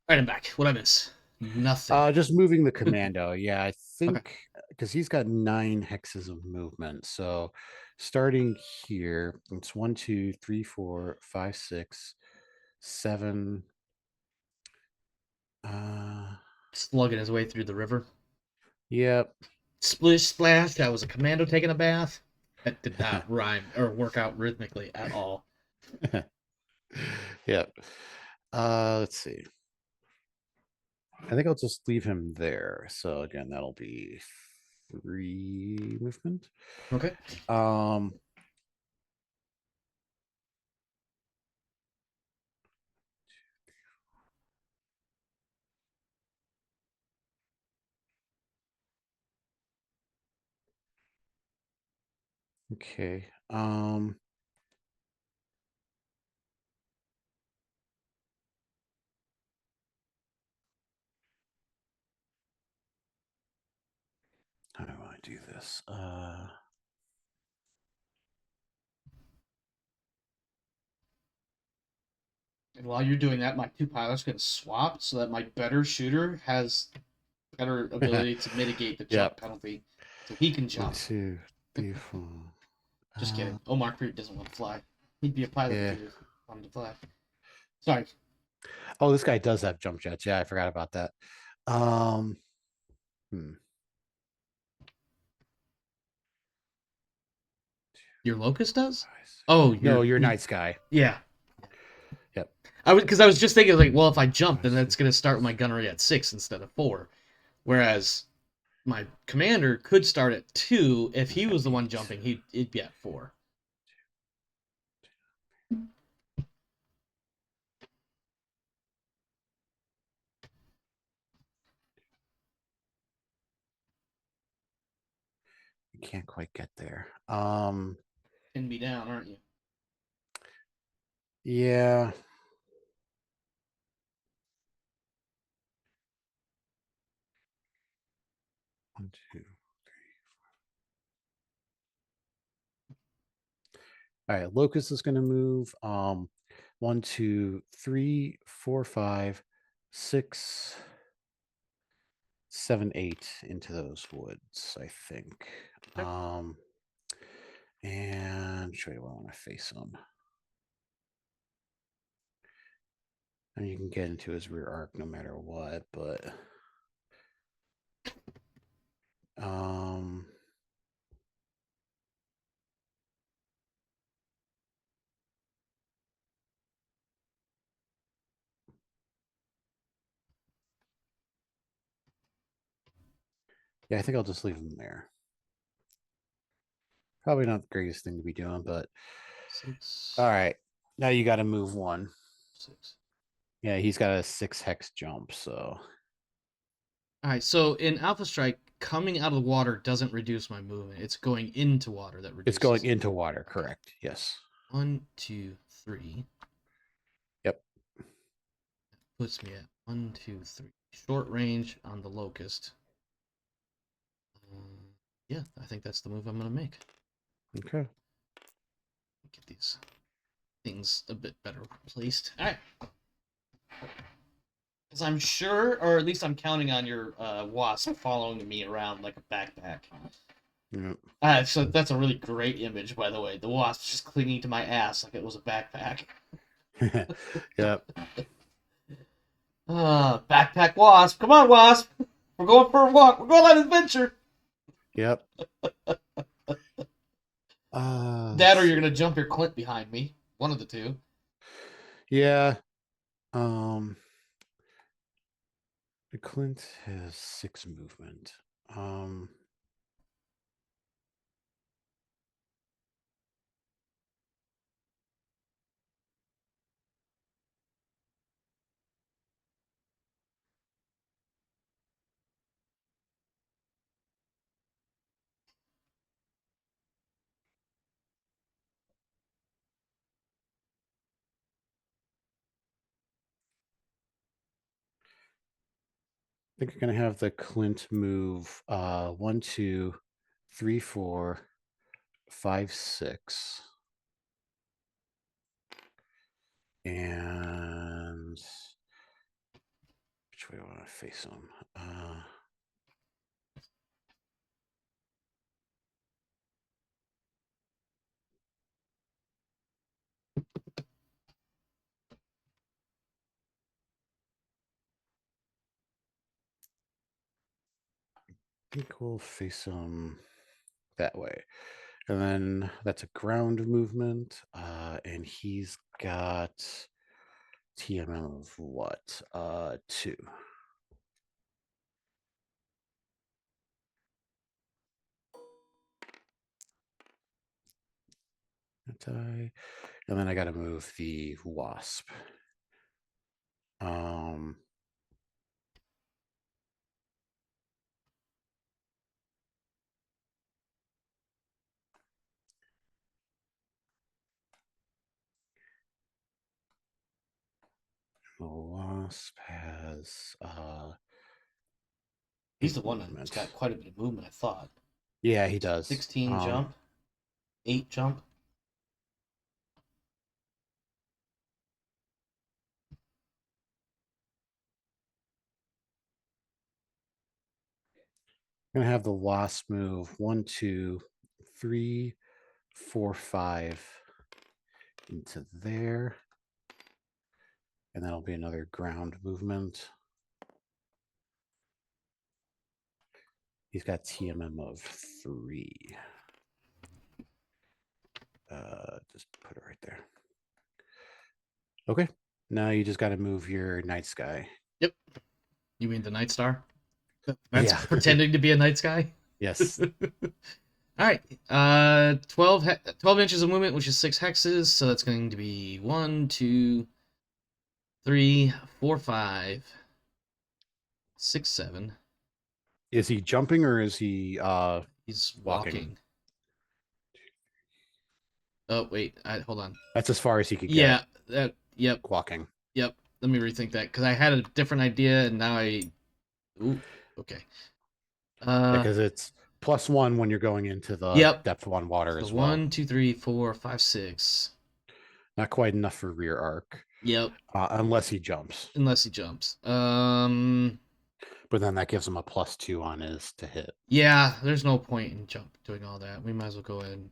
All right, I'm back. What I miss? Nothing. Just moving the commando. Yeah, I Okay. think because he's got 9 hexes of movement. So starting here, it's 1, 2, 3, 4, 5, 6, 7. Slugging his way through the river. Yep. Splish splash. That was a commando taking a bath. That did not rhyme or work out rhythmically at all. Yep. Let's see. I think I'll just leave him there. So again, that'll be 3 movement. Okay. Um okay. How do I do this? And while you're doing that, my 2 pilots going to swap so that my better shooter has better ability to mitigate the jump Yep. penalty, so he can 1, jump. 2, 3, 4. Just kidding. Omar Creed doesn't want to fly. He'd be a pilot Yeah. if he wanted to fly. Sorry. Oh, this guy does have jump jets. Yeah, I forgot about that. Hmm. Your Locust does? Oh, No, your night sky. Yeah. Yep. I was just thinking like, well, if I jump, then that's going to start with my gunnery at 6 instead of 4. Whereas my commander could start at 2. If he was the one jumping, he'd be at 4. You can't quite get there. Pin me down, aren't you? Yeah. One, two. All right, Locust is going to move 1, 2, 3, 4, 5, 6, 7, 8 into those woods, I think. Okay. And show you where I want to face them. And you can get into his rear arc no matter what, but yeah, I think I'll just leave him there. Probably not the greatest thing to be doing, but 6. all right. Now you got to move 1. 6. Yeah, he's got a 6 hex jump, so. All right. So in Alpha Strike, coming out of the water doesn't reduce my movement. It's going into water that reduces. It's going into water, Okay. correct? Yes. 1, 2, 3. Yep. Puts me at 1, 2, 3. Short range on the Locust. Yeah, I think that's the move I'm going to make. Okay. Get these things a bit better placed. All right. Because I'm sure, or at least I'm counting on your wasp following me around like a backpack. Yep. So that's a really great image, by the way. The wasp just clinging to my ass like it was a backpack. Yep. Backpack wasp. Come on, wasp. We're going for a walk. We're going on an adventure. Yep. That or you're going to jump your Clint behind me. One of the two. Yeah. The Clint has 6 movement. think you're gonna have the Clint move 1, 2, 3, 4, 5, 6. And which way do I want to face them? I think we'll face them that way. And then that's a ground movement. And he's got TMM of what? 2. And then I got to move the wasp. The wasp has He's 8 the one that's movement. got quite a bit of movement, I thought. Yeah, he does. 16 jump, 8 jump. I'm gonna have the wasp move 1, 2, 3, 4, 5 into there. And that'll be another ground movement. He's got TMM of 3. Just put it right there. Okay. Now you just got to move your night sky. Yep. You mean the Night Star? That's Yeah. pretending to be a night sky? Yes. All right. 12 inches of movement, which is 6 hexes. So that's going to be 1, 2, 3, 4, 5, 6, 7. Is he jumping or is he He's walking? walking. Oh, wait. Hold on. That's as far as he could Yeah. get. Yep. Walking. Yep. Let me rethink that because I had a different idea and now I. Ooh. Okay. Because it's +1 when you're going into the Yep. depth 1 water So as well. 1, 2, 3, 4, 5, 6. Not quite enough for rear arc. Yep. Unless he jumps. Unless he jumps. But then that gives him a +2 on his to hit. Yeah, there's no point in doing all that. We might as well go ahead and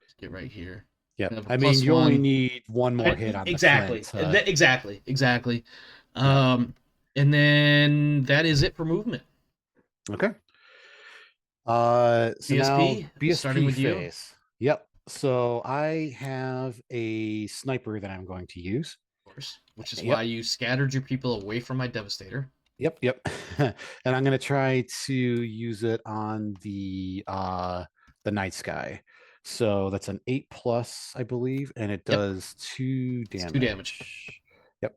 just get right here. Yeah, I mean, you only need one more hit on exactly. the Clint. Exactly. And then that is it for movement. Okay. So BSP, now BSP starting with phase. You. Yep. So I have a sniper that I'm going to use. Of course, which is why you scattered your people away from my Devastator. Yep. And I'm going to try to use it on the night sky. So that's an 8+, I believe, and it does 2 damage. 2 damage. Yep.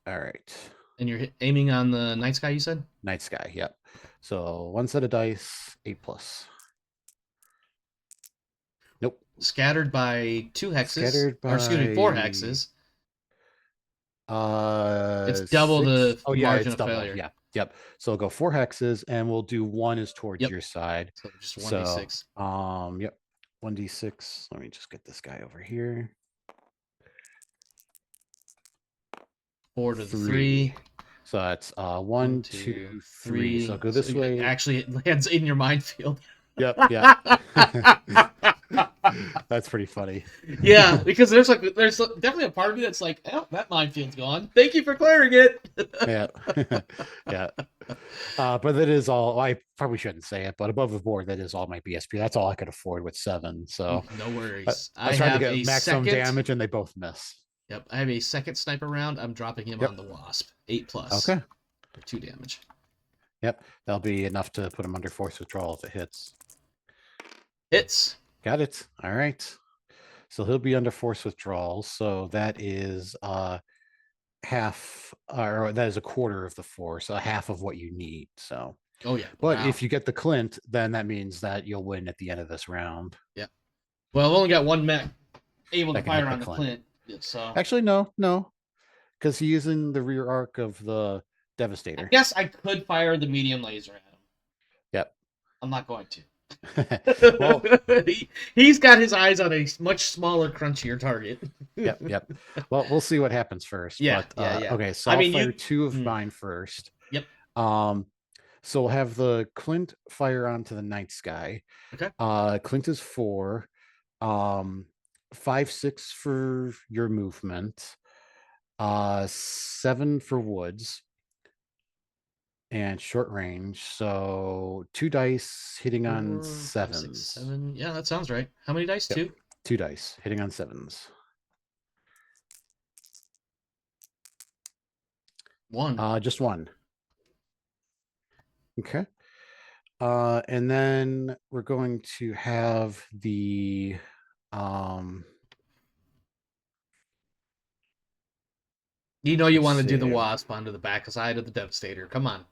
All right. And you're aiming on the night sky, you said? Night sky, yep. So 1 set of dice, 8+. Nope. Scattered by 2 hexes. Scattered by... Or excuse me, 4 hexes. It's double 6? the margin it's of double. failure. Yeah. Yep. So I'll go 4 hexes, and we'll do 1 is towards your side. So just 1d6. Yep. 1d6. Let me just get this guy over here. 4 to 3. So that's 1, 2, 3. So I'll go this way. Actually, it lands in your minefield. Yep. That's pretty funny. Yeah, because there's definitely a part of me that's like, oh, that minefield's gone. Thank you for clearing it. Yeah. But that is all. I probably shouldn't say it, but above the board, that is all my BSP. That's all I could afford with 7. So no worries. I tried to get maximum damage, and they both miss. Yep, I have a second sniper round. I'm dropping him on the wasp. 8+. Okay. For 2 damage. Yep, that'll be enough to put him under force withdrawal if it hits. Hits. Got it. All right. So he'll be under force withdrawal. So that is half, or that is a quarter of the force, a half of what you need. So. Oh yeah. But if you get the Clint, then that means that you'll win at the end of this round. Yep. Well, I've only got 1 mech able to fire on the Clint. So actually, no, because he's in the rear arc of the Devastator. guess I could fire the medium laser at him. Yep. I'm not going to. Well, He's got his eyes on a much smaller, crunchier target. yep. Well, we'll see what happens first. Yeah, But yeah. okay, so I I'll mean, fire two of mine first. Yep. So we'll have the Clint fire onto the night sky. Okay. Clint is 4. 5-6 for your movement. 7 for woods. And short range. So 2 dice hitting on 4, 5, 6, 7s. 7. Yeah, that sounds right. How many dice? Yep. 2? 2 dice hitting on 7s. 1. Just 1. Okay. And then we're going to have the You know you let's want to do the see. wasp onto the back side of the Devastator. Come on.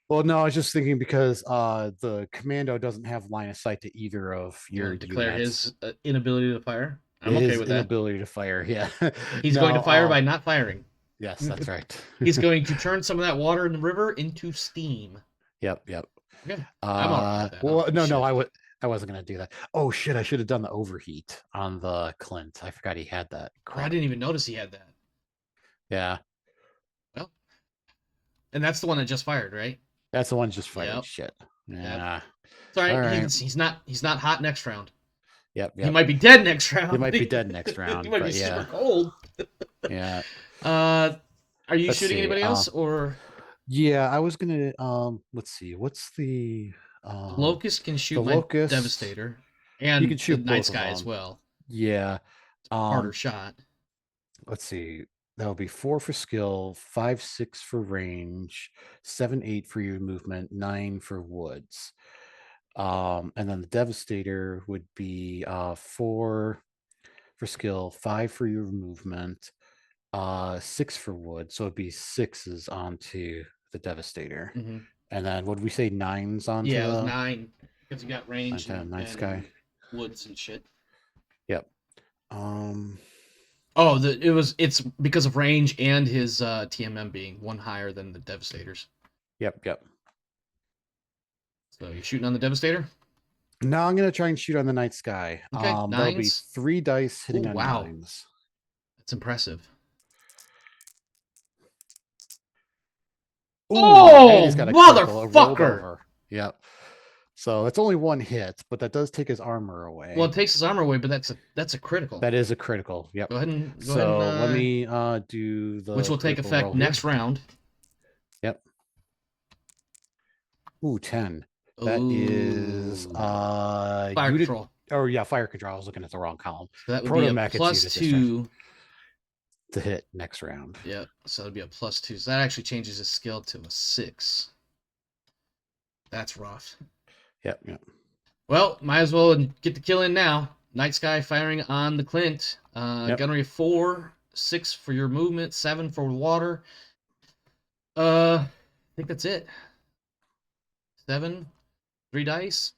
Well, no, I was just thinking because the commando doesn't have line of sight to either of You your want to declare units. his inability to fire? I'm okay His with that. inability to fire. Yeah. He's going to fire by not firing. Yes, that's right. He's going to turn some of that water in the river into steam. Yep. Okay. I'm all right with that. Well, no, I wasn't gonna do that. Oh shit, I should have done the overheat on the Clint. I forgot he had that. Oh, I didn't even notice he had that. Yeah. Well, and that's the one that just fired, right? That's the one just fired. Yep. Shit. Yeah. Yep. It's all right. All right. He's not hot next round. Yep. He might be dead next round. He might be dead next round. He might be super cold. Yeah. Are you Let's shooting see, anybody else or? Yeah, I was gonna. Let's see. What's the Locust can shoot my Locust. Devastator, and You can shoot the Night both of Sky as them. well. Yeah. Harder shot. Let's see. That would be 4 for skill, 5-6 for range, 7-8 for your movement, 9 for woods. And then the Devastator would be 4 for skill, 5 for your movement, 6 for wood. So it'd be 6s onto the Devastator. Mm-hmm. And then would we say 9s onto it was 9 because you got range and Night Sky, woods and shit. Yep. It's because of range and his TMM being 1 higher than the Devastators. Yep. So you're shooting on the Devastator? No, I'm gonna try and shoot on the Night Sky. Okay, That'll be 3 dice hitting on 9s. That's impressive. Ooh, oh, he's got a motherfucker! Yep. So it's only 1 hit, but that does take his armor away. Well, it takes his armor away, but that's a critical. That is a critical. Yep. Go ahead and let me do the which will take effect next round. Yep. Ooh, 10. That is fire control. Oh yeah, fire control. I was looking at the wrong column. So that would be a +2 to hit next round. Yep. So it'd be a +2. So that actually changes his skill to a 6. That's rough. Yep. Well, might as well get the kill in now. Night Sky firing on the Clint. Gunnery 4, 6 for your movement, 7 for water. I think that's it. 7, 3 dice.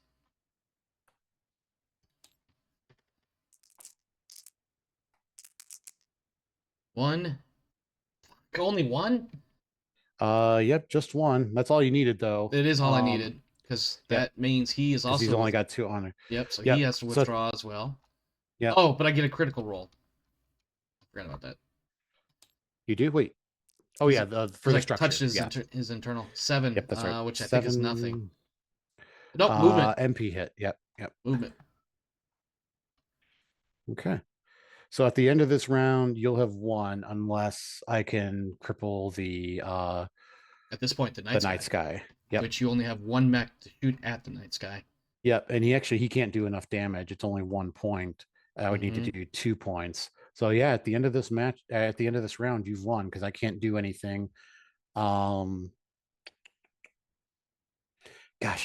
One. Only 1? Yep, just 1. That's all you needed, though. It is all I needed, because that means he is also. He's only got 2 honor. Yep, so he has to withdraw as well. Yeah. Oh, but I get a critical roll. Forgot about that. You do? Wait. Oh yeah, for the structure. Touched his internal 7. Yep, that's right. Which 7, I think is nothing. Nope, movement. MP hit. Yep. Movement. Okay. So at the end of this round, you'll have 1 unless I can cripple the at this point, the Night Sky. Yep. Which you only have 1 mech to shoot at the Night Sky. Yep, and he can't do enough damage. It's only 1 point. I would need to do 2 points. So yeah, at the end of this round, you've won because I can't do anything. Gosh,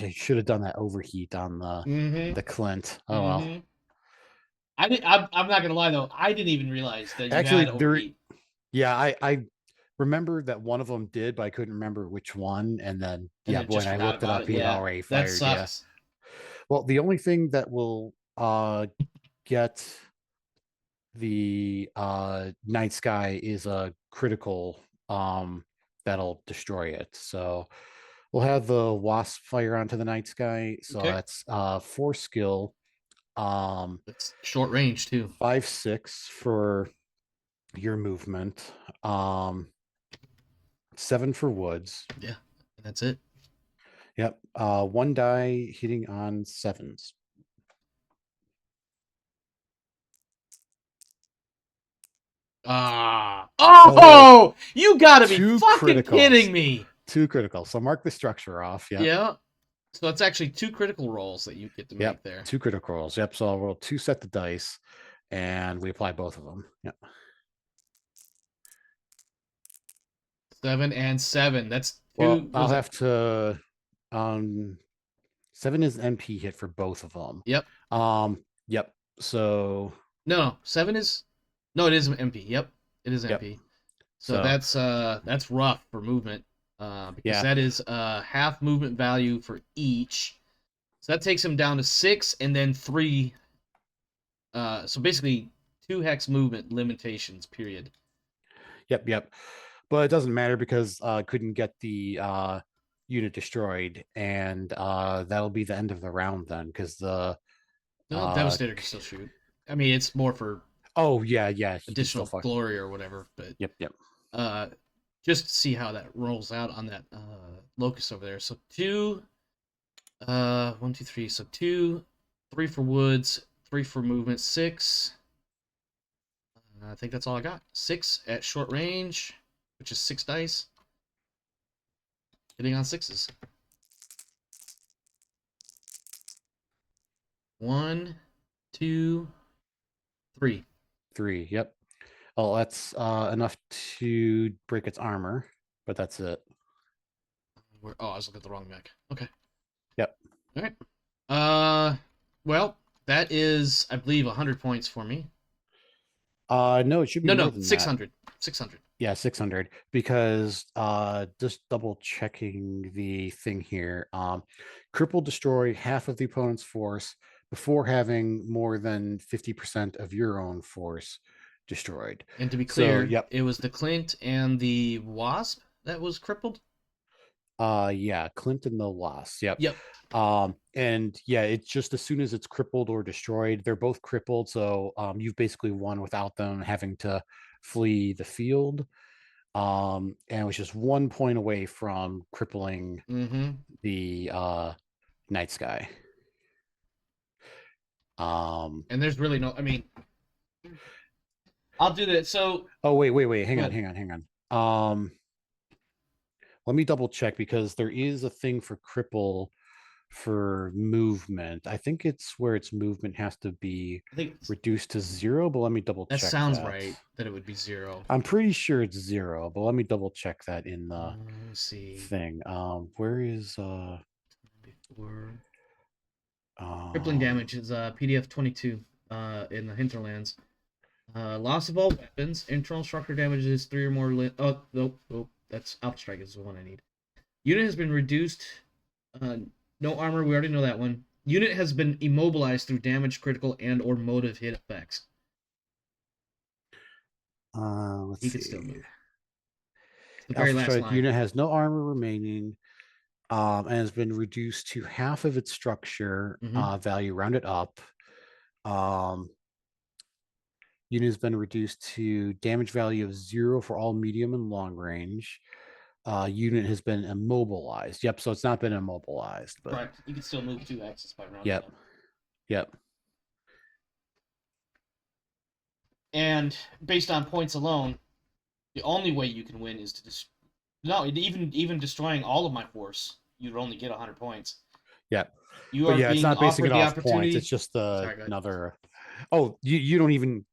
I should have done that overheat on the Clint. Oh well. I'm not gonna lie though, I didn't even realize that you had overheat. Yeah, I remember that one of them did, but I couldn't remember which one. And then when I looked it up, he had already fired. That sucks. Yeah. Well, the only thing that will get the Night Sky is a critical that'll destroy it. So we'll have the wasp fire onto the night sky. So Okay. that's 4 skill, That's short range too. 5/6 for your movement, 7 for woods. Yeah, that's it. Yep. 1 die hitting on 7s. Ah. Oh, Oh, you gotta be 2 fucking criticals. kidding me. 2 critical. So mark the structure off. Yep. Yeah. So that's actually 2 critical rolls that you get to Yep. make there. 2 critical rolls. Yep. So I'll roll 2 set the dice and we apply both of them. Yep. 7 and 7. That's Well, two. I'll Was it? have to 7 is MP hit for both of them. Yep. Yep. So No, 7 is. No, it is MP. Yep, it is yep. MP. So So that's rough for movement, because yeah. that is half movement value for each. So that takes him down to 6, and then 3. So basically 2 hex movement limitations. Period. Yep. But it doesn't matter because I couldn't get the unit destroyed, and that'll be the end of the round then, because the No, Devastator can still shoot. I mean, it's more for oh yeah, he can still additional fuck. glory or whatever, but Yep. just to see how that rolls out on that locus over there. So 2, 1, 2, 3. So 2, 3 for woods, 3 for movement, 6. I think that's all I got. 6 at short range, which is 6 dice. Hitting on 6s. 1, 2, 3. 3. Yep. Oh, that's enough to break its armor, but that's it. Oh, I was looking at the wrong mech. Okay. Yep. All right. Well, that is, I believe, 100 points for me. No, it should be more No, than 600. 600. Yeah, 600, because just double checking the thing here. Cripple destroy half of the opponent's force before having more than 50% of your own force destroyed. And to be So, clear, yep. it was the Clint and the Wasp that was crippled. Yeah, Clinton the Lost. Yep. Yep. And yeah, it's just as soon as it's crippled or destroyed, they're both crippled. So you've basically won without them having to flee the field. And it was just 1 point away from crippling the night sky. And there's really no. I mean, I'll do that. So. Oh wait. Hang on. Let me double check, because there is a thing for cripple for movement. I think it's where its movement has to be reduced to 0, but let me double check that. Sounds right. That it would be 0. I'm pretty sure it's 0, but let me double check that in the Let's see. thing. Where is Before. Crippling damage is PDF 22 in the Hinterlands. Loss of all weapons. Internal structure damage is 3 or more. Oh, nope. That's Outstrike is the one I need. Unit has been reduced. No armor. We already know that one. Unit has been immobilized through damage, critical, and or motive hit effects. let's He see. could still move. The very Alpha last Strike line. unit has no armor remaining, and has been reduced to half of its structure value, rounded up. Unit has been reduced to damage value of 0 for all medium and long range. Unit has been immobilized. Yep, so it's not been immobilized, but correct. You can still move 2 axes by rounding up. Yep. And based on points alone, the only way you can win is to even destroying all of my force, you'd only get 100 points. Yep. You are it's not basing offered it the off opportunity. points. It's just another. Oh, you don't even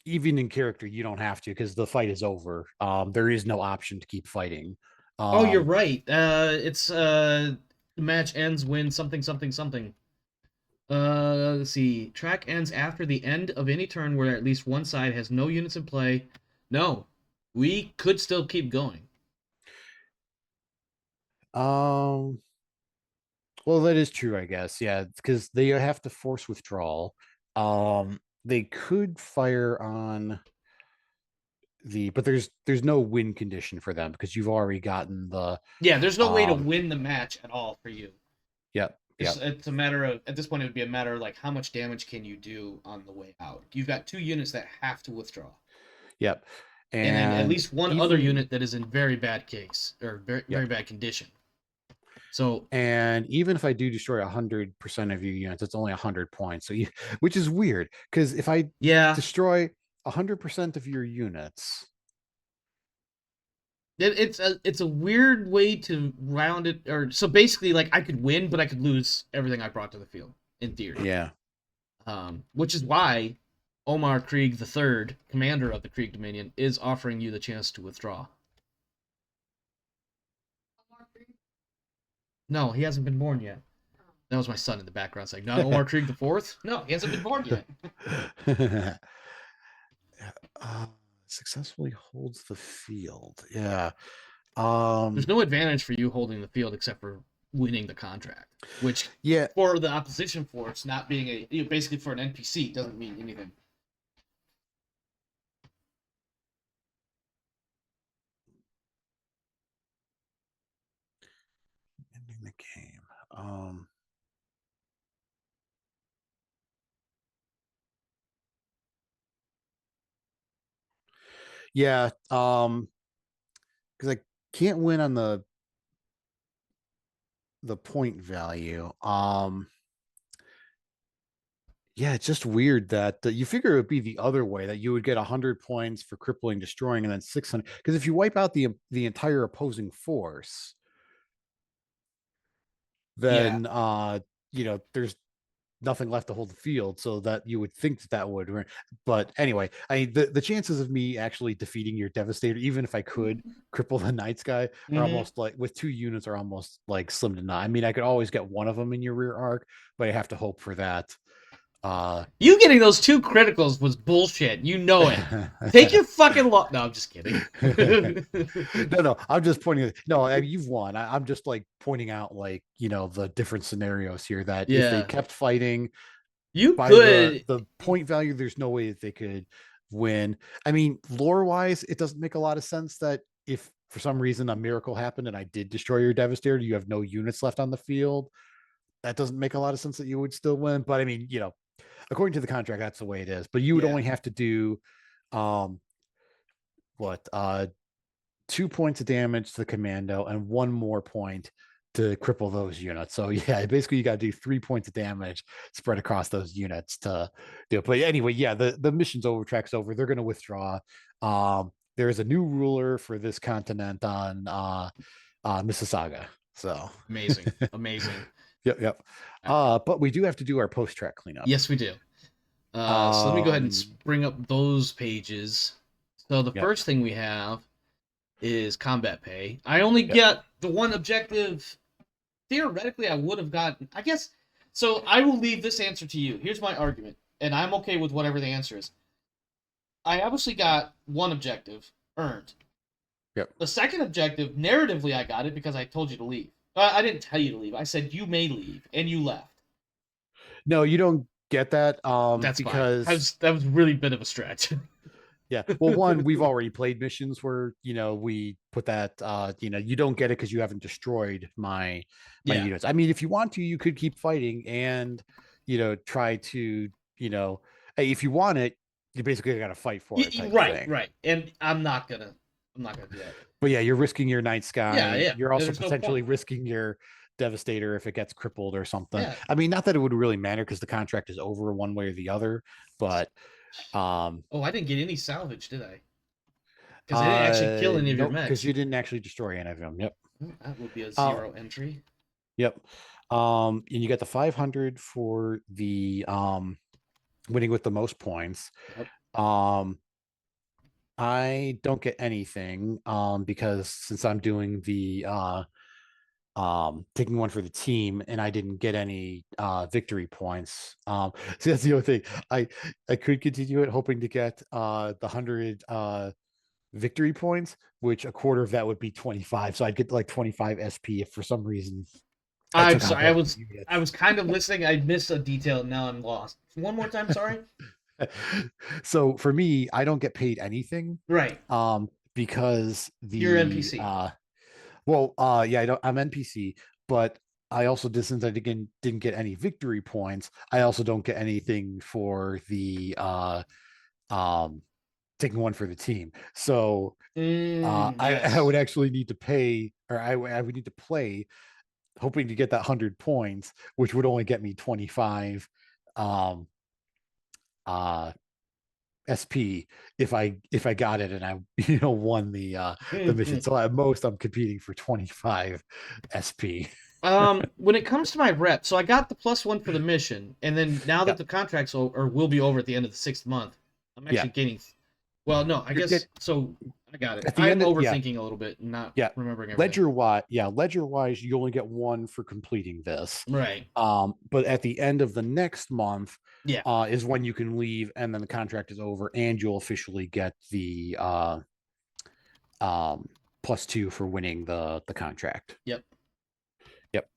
in character, you don't have to, because the fight is over. There is no option to keep fighting. Oh, you're right. It's the match ends when something. Let's see. Track ends after the end of any turn where at least one side has no units in play. No, we could still keep going. Well, that is true, I guess. Yeah, because they have to force withdrawal. They could fire on. but there's no win condition for them because you've already gotten the Yeah, there's no way to um win the match at all for you. yep, yep, It's a matter of, at this point, it would be a matter of like how much damage can you do on the way out. You've got 2 units that have to withdraw, yep. and then at And least one other even unit that is in very bad case or very, yep. very bad condition. So And even if I do destroy 100% of your units, it's only 100 points. So which is weird because if I yeah, destroy 100% of your units, it's a weird way to round it. Or so basically, like I could win, but I could lose everything I brought to the field in theory. yeah, Which is why Omar Krieg III, commander of the Krieg Dominion, is offering you the chance to withdraw. No, he hasn't been born yet. That was my son in the background saying, "Not Omar Krieg IV." No, he hasn't been born yet. uh, successfully holds the field. Yeah. There's no advantage for you holding the field except for winning the contract, which Yeah. for the opposition force, not being basically for an NPC, doesn't mean anything. Ending the game. Yeah. Because I can't win on the point value. Yeah, it's just weird that you figure it would be the other way, that you would get 100 points for crippling, destroying, and then 600. Because if you wipe out the entire opposing force, Yeah, then there's nothing left to hold the field, so that you would think that would. But anyway, the chances of me actually defeating your devastator, even if I could cripple the night sky, are mm-hmm. almost like, with 2 units, are almost like slim to none. I mean, I could always get one of them in your rear arc, but I have to hope for that. You getting those 2 criticals was bullshit. You know it. Take your fucking No, I'm just kidding. No, I'm just pointing. No, I mean, you've won. I'm just like pointing out, like, the different scenarios here, that if they Yeah, kept fighting you by could. the point value, there's no way that they could win. I mean, lore wise, it doesn't make a lot of sense that if for some reason a miracle happened and I did destroy your devastator, you have no units left on the field. That doesn't make a lot of sense that you would still win. But I mean, according to the contract, that's the way it is. But you would Yeah. only have to do um what 2 points of damage to the commando and 1 more point to cripple those units. So yeah, basically you got to do 3 points of damage spread across those units to do it. But anyway, yeah, the mission's over, track's over. They're going to withdraw. There is a new ruler for this continent on Mississauga. So Amazing. Amazing. yep. But we do have to do our post-track cleanup. Yes, we do. So let me go ahead and bring up those pages. So the first thing we have is combat pay. I only get the one objective. Theoretically, I would have gotten, I guess. So I will leave this answer to you. Here's my argument, and I'm okay with whatever the answer is. I obviously got one objective earned. Yep. The second objective, narratively, I got it because I told you to leave. I didn't tell you to leave. I said you may leave, and you left. No, you don't get that. That's because fine. That was really a bit of a stretch. yeah. Well, one, we've already played missions where, we put that, you don't get it because you haven't destroyed my units. I mean, if you want to, you could keep fighting and, try to, if you want it, you basically got to fight for it. Right. And I'm not gonna do that. But yeah, you're risking your night sky. Yeah. You're also There's no potentially point. risking your devastator if it gets crippled or something. Yeah. I mean, not that it would really matter because the contract is over one way or the other, but Oh, I didn't get any salvage, did I? Because I didn't actually kill any of your nope, mechs. because you didn't actually destroy any of them. Yep. That would be a 0 entry. Yep. And you get the 500 for the winning with the most points. Yep. I don't get anything because since I'm doing the taking one for the team and I didn't get any victory points. So that's the other thing. I could continue it hoping to get the 100 victory points, which a quarter of that would be 25. So I'd get like 25 SP if for some reason I I'm took out sorry. both units. I was kind of listening. I missed a detail. Now I'm lost. One more time. Sorry. So for me, I don't get paid anything, Right. because You're the NPC. yeah, I'm NPC, but I also did, since I didn't get any victory points, I also don't get anything for the um taking one for the team. So I would Yes. actually need to pay, or I would need to play hoping to get that 100 points, which would only get me 25 um uh SP if I got it and I won the mission. So at most I'm competing for 25 SP. When it comes to my rep, so I got the +1 for the mission, and then now that Yep. the contract's over, or will be over at the end of the 6th month, I'm Yeah. actually gaining. Well, no, I You're guess get so. I got it. at the I'm end of yeah, overthinking a little bit, and not yeah. remembering everything. Ledger wise, you only get one for completing this. Right. But at the end of the next month, Yeah. is when you can leave, and then the contract is over, and you'll officially get the +2 for winning the contract. Yep. Yep.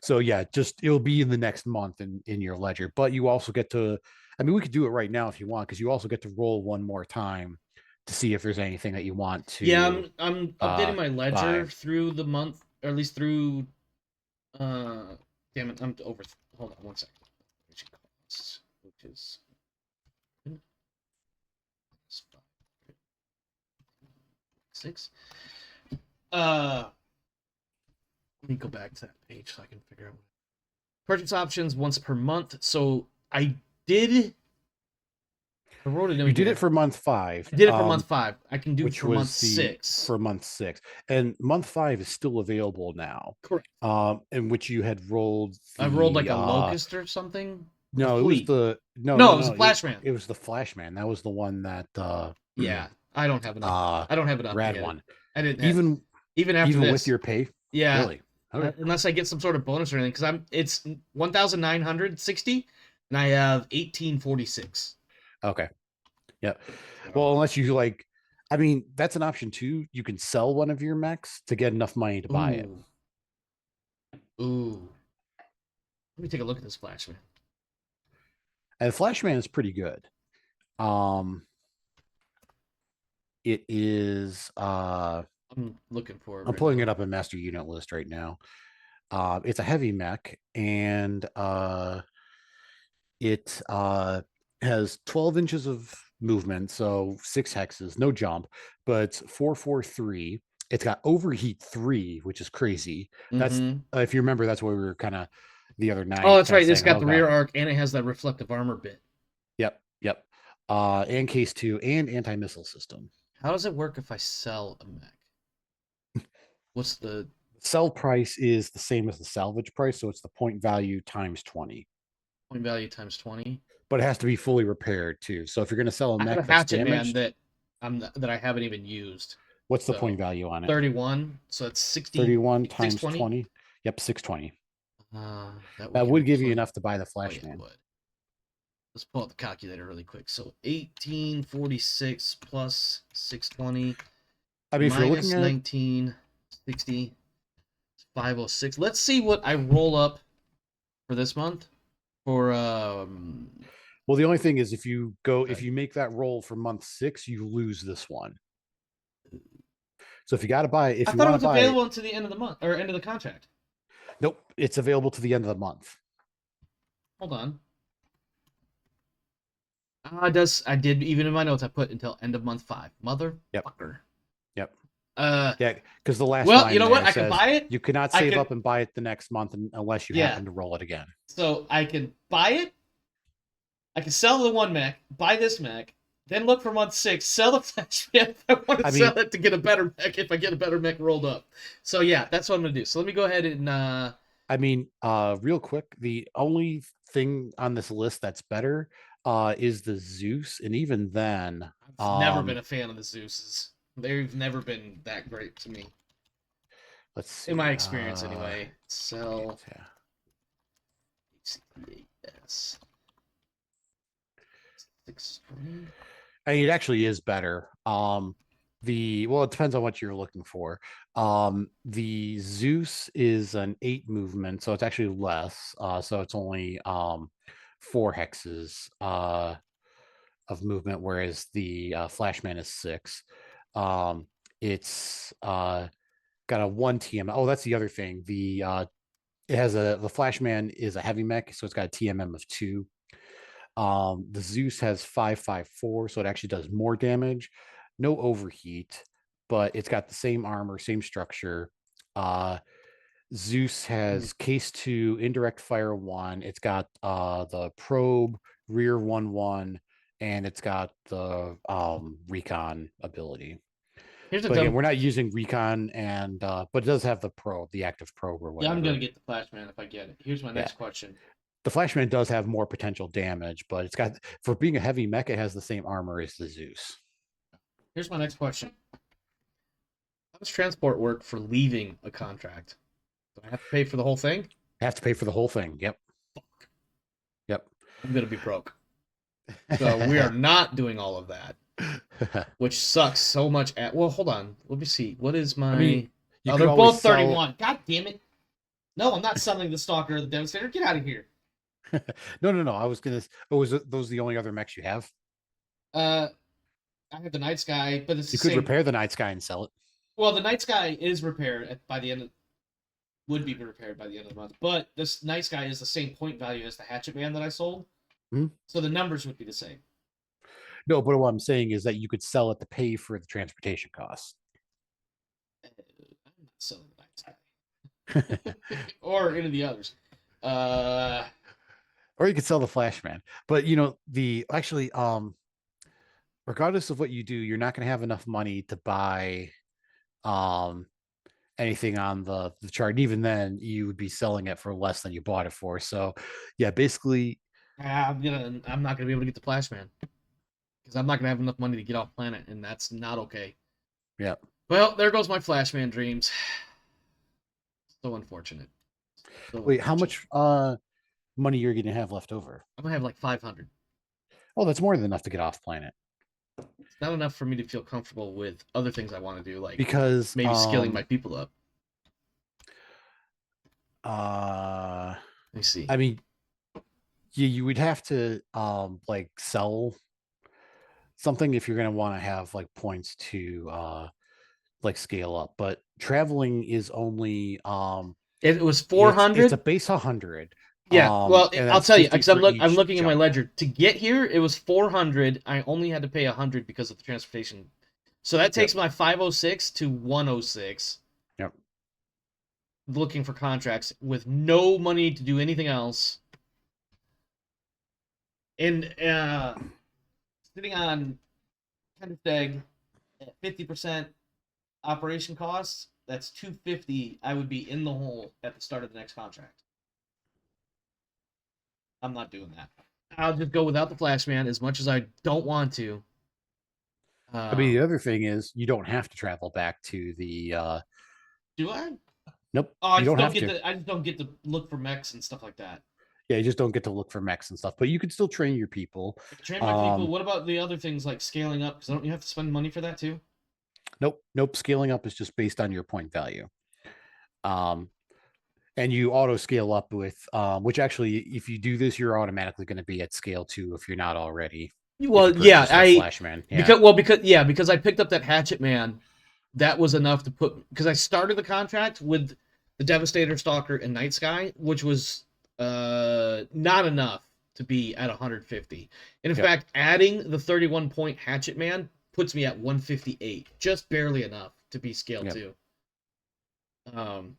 So yeah, just it'll be in the next month in your ledger, but you also get to. I mean, we could do it right now if you want, because you also get to roll one more time to see if there's anything that you want Yeah, to I'm updating my ledger buy. through the month, or at least through. Damn it, I'm over. Hold on one second. Costs, which is 6. Uh, Let me go back to that page so I can figure out. Purchase options once per month. So I did. I wrote it in You did here. it for month 5. I did it for month 5. I can do it Which for month was 6. for month 6, and month 5 is still available now. Correct. In which you had rolled I rolled like the a locust or something. A no, it was fleet. the No, it was a flash man. it was the Flash Man. That was the one that Yeah, I don't have enough. I don't have enough to rad get it. one. I didn't have Even even after even with this. your pay, Yeah, really? Okay. unless I get some sort of bonus or anything, because it's 1,960, and I have 1846. Okay. Yeah. Well, So, unless you like, I mean, that's an option too. You can sell one of your mechs to get enough money to buy it. ooh. Let me take a look at this flash man. And Flashman is pretty good. It is I'm looking for it I'm right pulling now. it up in master unit list right now. It's a heavy mech, and it has 12 inches of movement, so 6 hexes, no jump, but it's 443. It's got overheat 3, which is crazy. That's Mm-hmm. if you remember, that's what we were kind of the other Oh, night, that's kind of right. It's saying, got oh the god, rear arc, and it has that reflective armor bit. yep. And case 2 and anti-missile system. How does it work if I sell a mech? What's the Sell price is the same as the salvage price, so it's the point value times 20. point value times 20? But it has to be fully repaired too. So if you're going to sell a I have a mech that's hatchet man damaged, that I haven't even used. what's the point So value on it? 31. So it's 60, 31 times 620. 20. Yep, 620. That would That give me would give you plenty. enough to buy the Oh Flash yeah, it Man. would. Let's pull out the calculator really quick. So 1846 plus 620 I mean, if you're looking minus at 1960, 506. Let's see what I roll up for this month. For well, the only thing is if okay. you make that roll for month 6, you lose this one. So if you got to buy it, I if you thought it want was to buy it, available until the end of the month or end of the contract. nope, it's available to the end of the month. Hold on. I did even in my notes I put until end of month 5. Yep. Motherfucker. Yep. Uh Yeah, because the last well, you line know what? there I can says buy it. you cannot I save can up and buy it the next month unless you yeah. happen to roll it again. So I can buy it. I can sell the one mech, buy this mech, then look for month 6, sell the flash man if I want to sell it to get a better mech if I get a better mech rolled up. So yeah, that's what I'm gonna do. So let me go ahead and I mean, real quick, the only thing on this list that's better is the Zeus, and even then, I've never been a fan of the Zeuses. They've never been that great to me. let's see. In my experience anyway. Sell yeah. HCP8S. 620. I mean, it actually is better. It depends on what you're looking for. The Zeus is an 8 movement, so it's actually less. So it's only 4 hexes. of movement, whereas the Flashman is 6. It's got a 1 TM. Oh, that's the other thing. It has the Flashman is a heavy mech, so it's got a TMM of 2. The Zeus has 554, so it actually does more damage. No overheat, but it's got the same armor, same structure. Zeus has case 2, indirect fire 1. It's got the probe, rear 1/1, and it's got the recon ability. Here's a But again, dumb. we're not using recon, and but it does have the probe, the active probe or Yeah, whatever. I'm gonna get the Flashman if I get it. Here's my Yeah. next question. The Flashman does have more potential damage, but it's got, for being a heavy mech, it has the same armor as the Zeus. Here's my next question. How does transport work for leaving a contract? Do I have to pay for the whole thing? I have to pay for the whole thing. Yep. Fuck. Yep. I'm gonna be broke. So we are not doing all of that, which sucks so much. Well, hold on. Let me see. What is my? I mean, oh, they're both 31. God damn it! No, I'm not selling the Stalker or the Devastator. Get out of here. No. I was gonna. Oh, was those the only other mechs you have? I have the Night Sky, but it's You the could same. repair the Night Sky and sell it. Well, the Night Sky is repaired by the end of. Would be repaired by the end of the month, but this Night Sky is the same point value as the Hatchet Man that I sold, so the numbers would be the same. No, but what I'm saying is that you could sell it to pay for the transportation costs. I'm not selling the Night Sky or any of the others. Or you could sell the Flashman. But actually, regardless of what you do, you're not going to have enough money to buy anything on the chart. And even then, you would be selling it for less than you bought it for. So, yeah, basically, I'm not gonna be able to get the Flashman because I'm not gonna have enough money to get off planet, and that's not okay. yeah. Well, there goes my Flashman dreams. So unfortunate. Wait, how much money you're going to have left over? I'm gonna have like 500. Oh, that's more than enough to get off planet. It's not enough for me to feel comfortable with other things I want to do, like Because maybe skilling my people up. Let me see. I mean, you would have to like sell something if you're going to want to have like points to like scale up. But traveling is only it was 400. It's a base 100. Yeah, well, and I'll that's tell you 50 because I'm for each looking at my jump. ledger. To get here, it was 400. I only had to pay 100 because of the transportation. So that takes my 506 to 106. Yep. Looking for contracts with no money to do anything else. And sitting on kind of stag at 50% operation costs, that's 250. I would be in the hole at the start of the next contract. I'm not doing that. I'll just go without the Flashman as much as I don't want to. I mean, the other thing is you don't have to travel back to the. Do I? Nope. Oh, I you just don't have get to. I just don't get to look for mechs and stuff like that. Yeah, you just don't get to look for mechs and stuff, but you can still train your people. Train my people. What about the other things like scaling up? Because don't you have to spend money for that too? Nope. Scaling up is just based on your point value. And you auto scale up with which actually, if you do this, you're automatically going to be at scale 2 if you're not already. Well, yeah, Flashman. Yeah. Because I picked up that Hatchet Man, that was enough to put, because I started the contract with the Devastator, Stalker, and Night Sky, which was not enough to be at 150. And in fact, adding the 31 point Hatchet Man puts me at 158, just barely enough to be scale 2.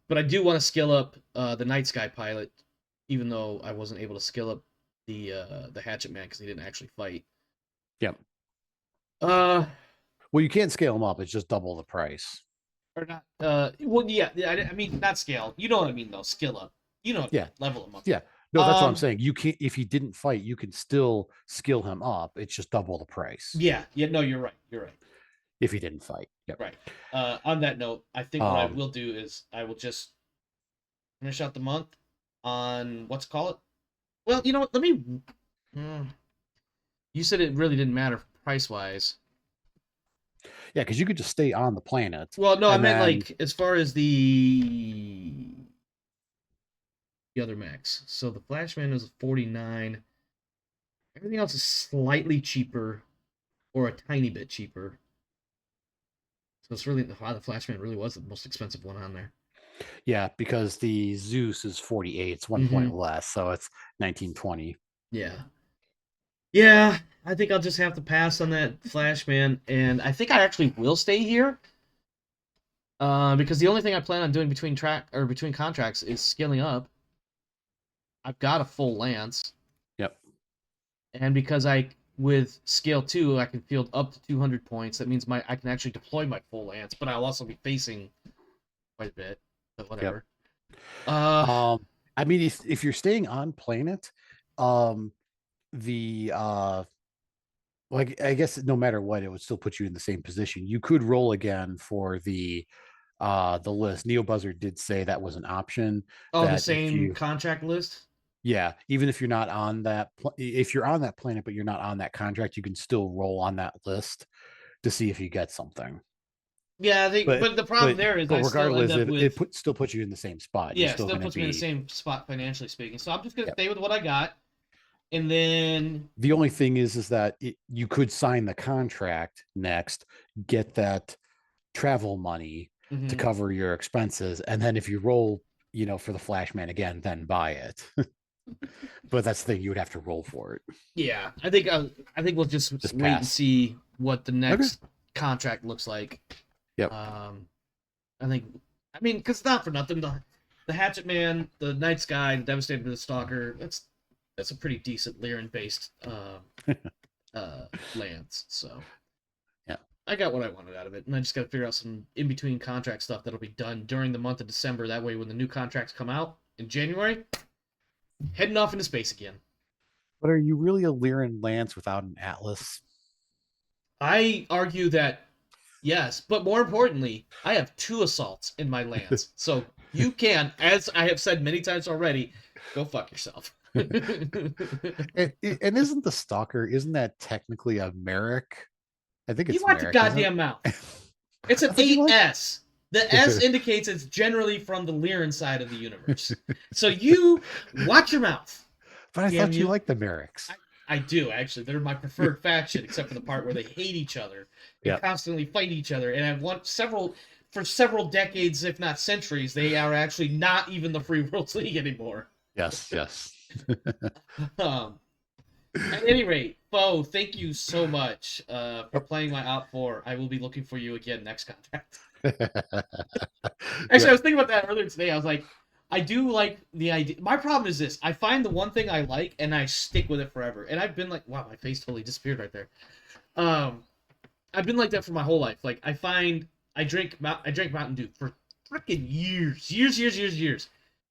But I do want to skill up the Night Sky pilot, even though I wasn't able to skill up the Hatchet Man because he didn't actually fight. Yep. Well, you can't scale them up. It's just double the price. Or not. Well, yeah. I mean, not scale. You know what I mean, though. Skill up. You know. Yeah. Level him up. Yeah. No, that's what I'm saying. You can't. If he didn't fight, you can still skill him up. It's just double the price. Yeah. No, you're right. You're right. If he didn't fight. Yep. Right. On that note, I think what I will do is I will just finish out the month on what's call it. Well, you know what? Let me. You said it really didn't matter price wise. Yeah, because you could just stay on the planet. Well, no, I meant like as far as the other mechs. So the Flashman is 49. Everything else is slightly cheaper or a tiny bit cheaper. So it's really the Flashman really was the most expensive one on there. Yeah, because the Zeus is 48. It's 1 point Mm-hmm. less, so it's 1920. Yeah. Yeah, I think I'll just have to pass on that Flashman, and I think I actually will stay here. Because the only thing I plan on doing between contracts is scaling up. I've got a full lance, Yep. and because I with scale 2 I can field up to 200 points. That means I can actually deploy my full lance, but I'll also be facing quite a bit. But Yep. whatever. Uh, I mean, if you're staying on planet, um, the like I guess no matter what, it would still put you in the same position. You could roll again for the list. Neo Buzzer did say that was an option. oh, the That if same you contract list. Yeah, even if you're not on that, if you're on that planet but you're not on that contract, you can still roll on that list to see if you get something. Yeah, But but the problem but there is but I still end regardless, up it with still puts you in the same spot. You're yeah, it still still going to puts me in the be. same spot financially speaking. So I'm just gonna Yep. stay with what I got, and then The only thing is that you could sign the contract next, get that travel money to mhm. cover your expenses, and then if you roll, for the Flashman again, then buy it. But that's the thing, you would have to roll for it. Yeah, I think we'll just Just wait and pass. see what the Okay. next contract looks like. Yep. I think, I mean, because not for nothing, the Hatchet Man, the Night Sky, the Devastator, the Stalker. That's a pretty decent Lyran based lance. So Yeah. I got what I wanted out of it, and I just got to figure out some in between contract stuff that'll be done during the month of December. That way, when the new contracts come out in January, heading off into space again. But are you really a Lyran Lance without an Atlas? I argue that yes, but more importantly, I have two assaults in my lance. So you can, as I have said many times already, go fuck yourself. And isn't the Stalker, isn't that technically a Merrick? I think You it's watch your Merrick, isn't goddamn mouth. it? It's an I thought you like. 8S. The S indicates it's generally from the Lyran side of the universe. So you watch your mouth. But I Damn thought you you. liked the Merricks. I do, actually. They're my preferred faction, except for the part where they hate each other and Yep. constantly fight each other. And I've won for several decades, if not centuries, they are actually not even the Free Worlds League anymore. Yes, yes. Um, at any rate, Bo, thank you so much for Yep. playing my Op 4. I will be looking for you again next contract. Actually, I Yep. was thinking about that earlier today. I was like, I do like the idea. My problem is this: I find the one thing I like, and I stick with it forever. And I've been like, wow, my face totally disappeared right there. Um, I've been like that for my whole life. Like, I drank Mountain Dew for freaking years,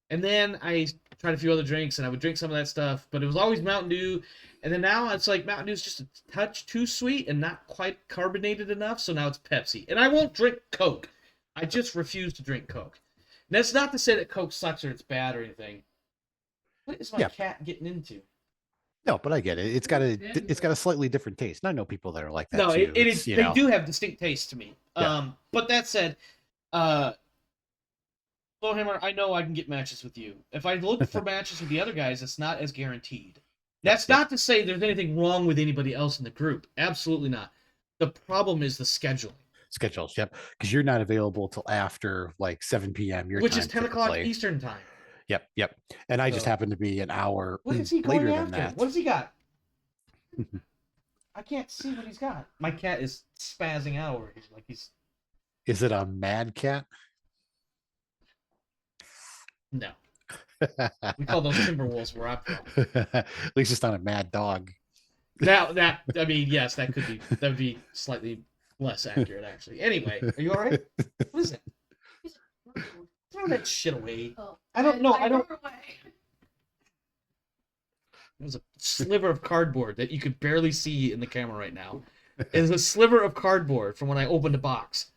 and then I tried a few other drinks, and I would drink some of that stuff, but it was always Mountain Dew. And then now it's like Mountain Dew's just a touch too sweet and not quite carbonated enough, so now it's Pepsi. And I won't drink Coke. I just refuse to drink Coke. And that's not to say that Coke sucks or it's bad or anything. What is my Yeah. cat getting into? No, but I get it. It's got a slightly different taste. And I know people that are like that No, too. It's they do have distinct tastes to me. yeah. But that said, uh, Flowhammer, I know I can get matches with you. If I look for matches with the other guys, it's not as guaranteed. Yep, That's yep. not to say there's anything wrong with anybody else in the group. Absolutely not. The problem is the scheduling, Schedules, yep. Because you're not available till after like 7 p.m. your which is time 10 o'clock typically. Eastern time. Yep, yep. And I just So, happen to be an hour what is he going later than after? that. What has he got? I can't see what he's got. My cat is spazzing out over here like he's. Is it a mad cat? No. We call those timber wolves where I'm from. At least it's not a mad dog. Now that I mean, yes, that would be slightly less accurate actually. Anyway, are you all right? What is it? Throw that shit away. Oh, I don't know. I don't. threw it away. There's a sliver of cardboard that you could barely see in the camera right now. It's a sliver of cardboard from when I opened the box.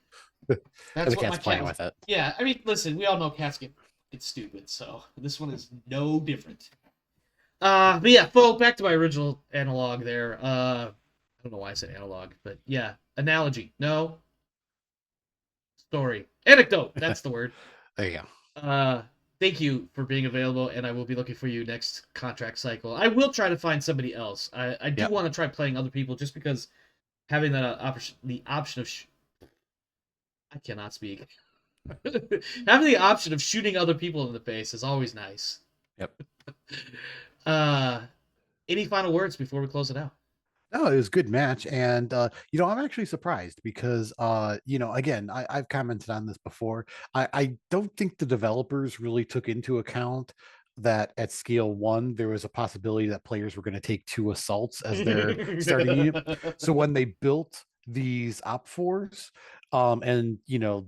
And That's the what my cat's playing cat. with it. Yeah, I mean, listen, we all know cats get stupid, so this one is no different. But yeah, back to my original analog there. I don't know why I said analog, but yeah, analogy. No, story, anecdote. That's the word. There you go. thank you for being available, and I will be looking for you next contract cycle. I will try to find somebody else. I do Yep. want to try playing other people just because having that the option of I cannot speak. Having the option of shooting other people in the face is always nice. Yep. Uh, any final words before we close it out? No, it was a good match. And I'm actually surprised because again, I've commented on this before. I don't think the developers really took into account that at scale 1 there was a possibility that players were going to take 2 assaults as their starting unit. So when they built these op fours, and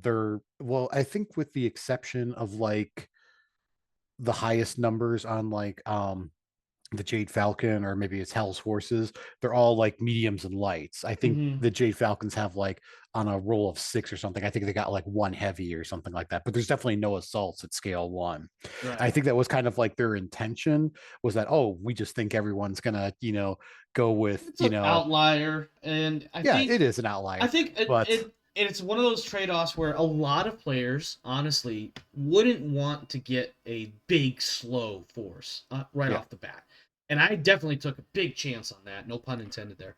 they're, well, I think with the exception of like the highest numbers on like the Jade Falcon, or maybe it's Hell's Horses, they're all like mediums and lights. I think Mhm. the Jade Falcons have like on a roll of 6 or something. I think they got like 1 heavy or something like that. But there's definitely no assaults at scale 1. I Right. think that was kind of like their intention, was that, oh, we just think everyone's gonna, go with, It's an outlier, and yeah, it is an outlier. I think But it's one of those trade-offs where a lot of players honestly wouldn't want to get a big slow force right yeah. off the bat, and I definitely took a big chance on that. No pun intended there.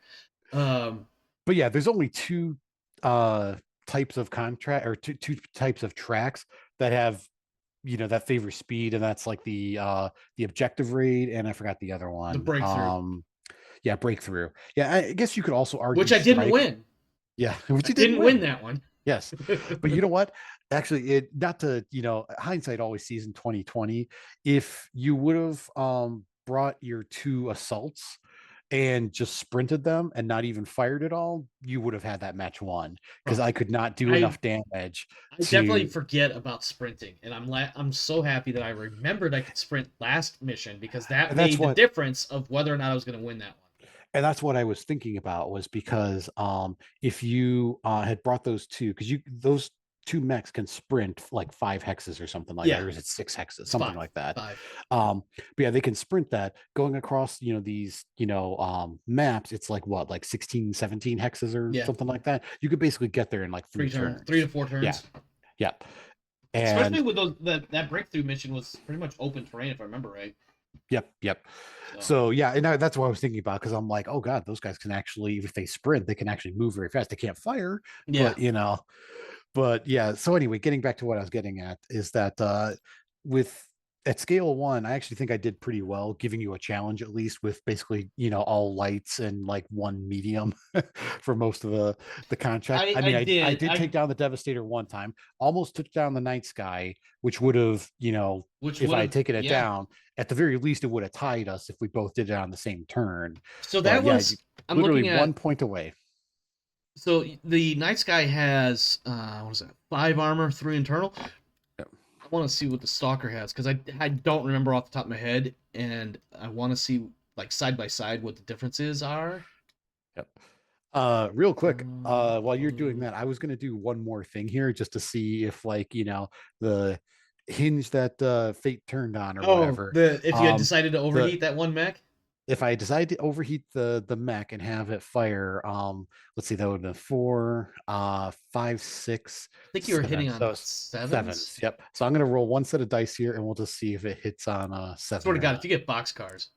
Um, But yeah, there's only 2 types of contract, or two types of tracks that have, that favor speed, and that's like the objective raid, and I forgot the other the one. breakthrough, Yeah, breakthrough. Yeah, I guess you could also argue which I didn't strike. win. Yeah, which I you didn't didn't win win. that one. Yes. But you know what? Actually, it not to, hindsight always sees in 2020. If you would have brought your 2 assaults and just sprinted them and not even fired at all, you would have had that match won, because Oh, I could not do I enough damage I definitely to. forget about sprinting, and I'm so happy that I remembered I could sprint last mission because that And that's made the what difference of whether or not I was going to win that one. and that's what I was thinking about, was because if you had brought those 2, because those 2 mechs can sprint like 5 hexes or something like that, Yeah, or is it 6 hexes, it's something five, like that. five. But yeah, they can sprint that going across, these, maps. It's like what, like 16, 17 hexes or Yeah, something like that. You could basically get there in like 3 3 turns. to 4 Yeah, turns. yeah. Especially And with those that breakthrough mission was pretty much open terrain if I remember right. yep. So So yeah, and that's what I was thinking about, because I'm like, oh god, those guys can actually, if they sprint, they can actually move very fast. They can't fire, yeah, but but yeah. So anyway, getting back to what I was getting at is that with at scale 1, I actually think I did pretty well, giving you a challenge at least, with basically, all lights and like 1 medium for most of the contract. I I mean, I did did take down the Devastator 1 time, almost took down the Night Sky, which would have, which if would I had have taken it yeah. down, at the very least, it would have tied us if we both did it on the same turn. So But that yeah, was I'm literally looking 1 at. point away. So the night sky has what is that? 5 armor, 3 internal. Yep. I want to see what the stalker has because I don't remember off the top of my head, and I want to see like side by side what the differences are. Yep. Real quick, while you're doing Um, that, I was gonna do one more thing here, just to see if, like, the hinge that fate turned on or oh, whatever. the if you had Um, decided to the overheat that one mech, If I decide to overheat the mech and have it fire, let's see, that would have been 4, 5, 6, I think you were 7. hitting So on it's sevens. sevens. Yep. So I'm gonna roll 1 set of dice here, and we'll just see if it hits on I 7 swear to or God, if not. you get box cars,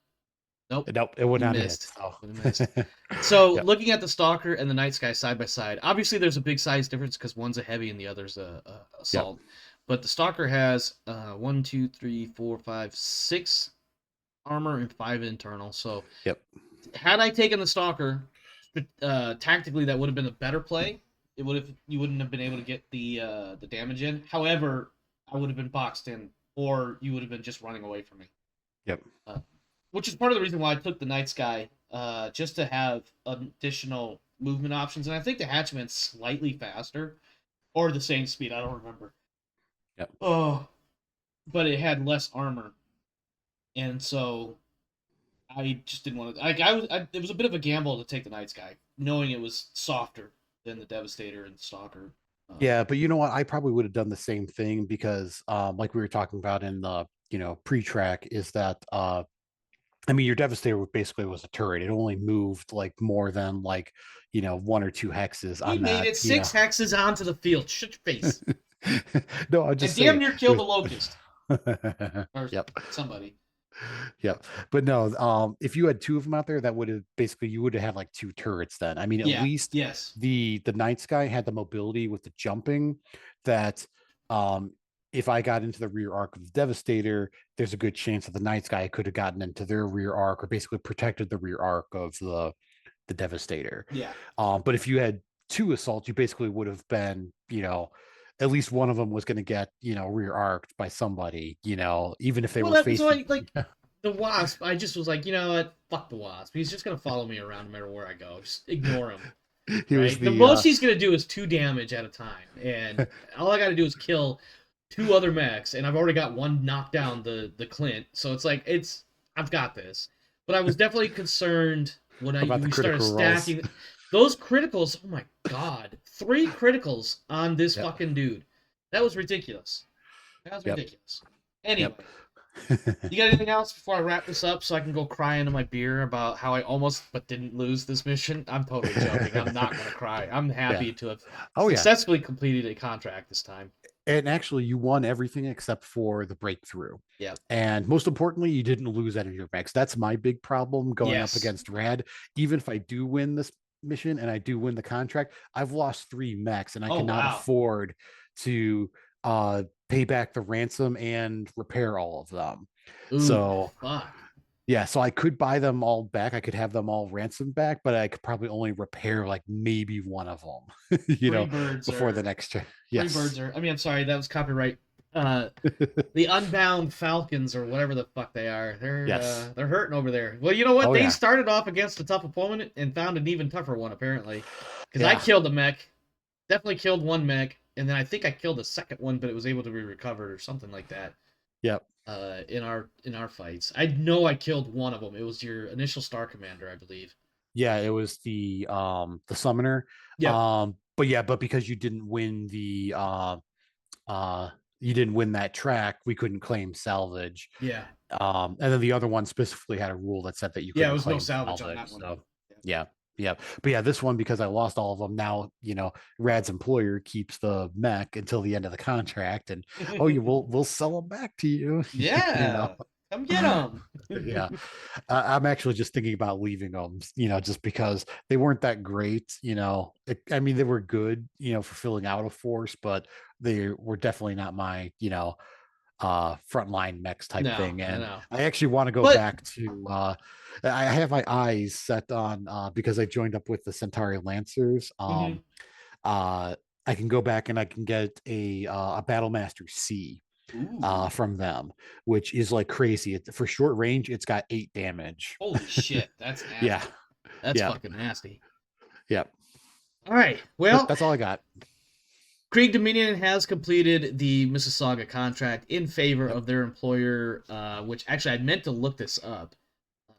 nope, Nope, it would you not hit. missed. So Would have missed. So yep, looking at the stalker and the night sky side by side, obviously there's a big size difference because one's a heavy and the other's a yep, assault. But the stalker has 1, 2, 3, 4, 5, 6 armor and 5 internal. So yep, had I taken the stalker, tactically that would have been a better play. You wouldn't have been able to get the damage in. However, I would have been boxed in, or you would have been just running away from me. yep. Uh, which is part of the reason why I took the night sky, just to have additional movement options. And I think the hatchment's slightly faster, or the same speed. I don't remember. Yep. Oh, but it had less armor, and so I just didn't want to. It was a bit of a gamble to take the night sky, knowing it was softer than the Devastator and the Stalker. Yeah, but you know what? I probably would have done the same thing, because like we were talking about in the, pre-track, is that I mean, your Devastator basically was a turret. It only moved like more than like, 1 or 2 hexes He on made that, it 6 hexes onto the field. Shut your face. No, I'm And just damn saying near killed there's the Locust. or Yep. somebody. Yep. But no, if you had two of them out there, that would have basically you would have had like two turrets then. I mean, at Yeah. least Yes. the night sky had the mobility with the jumping that um if I got into the rear arc of the Devastator, there's a good chance that the night sky could have gotten into their rear arc or basically protected the rear arc of the Devastator. Yeah. But if you had two assaults, you basically would have been, at least one of them was going to get, rear arced by somebody, even if they Well, were that's facing. why, like, the Wasp, I just was like, you know what? Fuck the Wasp. He's just gonna follow me around no matter where I go. Just ignore him. He was Right? The the most he's gonna do is 2 damage at a time, and all I gotta do is kill 2 other mechs, and I've already got one knocked down the Clint. So it's like I've got this. But I was definitely concerned when about the we started critical rolls. stacking those criticals. Oh my god, 3 criticals on this Yep. fucking dude. That was ridiculous. That was Yep. ridiculous. Anyway. Yep. You got anything else before I wrap this up so I can go cry into my beer about how I almost but didn't lose this mission? I'm totally joking. I'm not going to cry. I'm happy Yeah. to have Oh yeah. successfully completed a contract this time. And actually, you won everything except for the breakthrough. Yeah. And most importantly, you didn't lose any of your mechs. That's my big problem going up Yes. against Rad. Even if I do win this mission and I do win the contract, I've lost 3 mechs and I Oh, cannot wow. afford to pay back the ransom and repair all of them. Ooh, So fuck. yeah, so I could buy them all back. I could have them all ransomed back, but I could probably only repair like maybe one of them, Three birds before the are next. three Yes. birds are I mean, I'm sorry, that was copyright. The Unbound Falcons or whatever the fuck they are. Yes. They're hurting over there. Well, you know what? Oh They yeah. started off against a tough opponent and found an even tougher one apparently. Cuz I Yeah. killed a mech. Definitely killed one mech, and then I think I killed a second one, but it was able to be recovered or something like that. Yep. In our fights, I know I killed one of them. It was your initial star commander, I believe. Yeah, it was the summoner. Yep. But because you didn't win that track, we couldn't claim salvage. Yeah. And then the other one specifically had a rule that said that you Yeah, it couldn't was no claim salvage on salvage. that one. So Yeah. yeah. Yeah. But yeah, this one, because I lost all of them, now, Rad's employer keeps the mech until the end of the contract, and oh, we'll sell them back to you. you know. Yeah. Come get them. Yeah. I'm actually just thinking about leaving them, just because they weren't that great. I mean, they were good, for filling out a force, but they were definitely not my, frontline mechs type No, thing. I And know. I actually want to go But back to, I have my eyes set on, because I joined up with the Centauri Lancers. mhm. Uh, I can go back and I can get a Battle Master C Ooh, from them, which is like crazy. For short range, it's got 8 damage. holy shit, that's Yeah, nasty. That's yeah, fucking nasty. yeah. All right. But Well, that's all I got. Krieg Dominion has completed the Mississauga contract in favor Yep. of their employer, which actually I meant to look this up.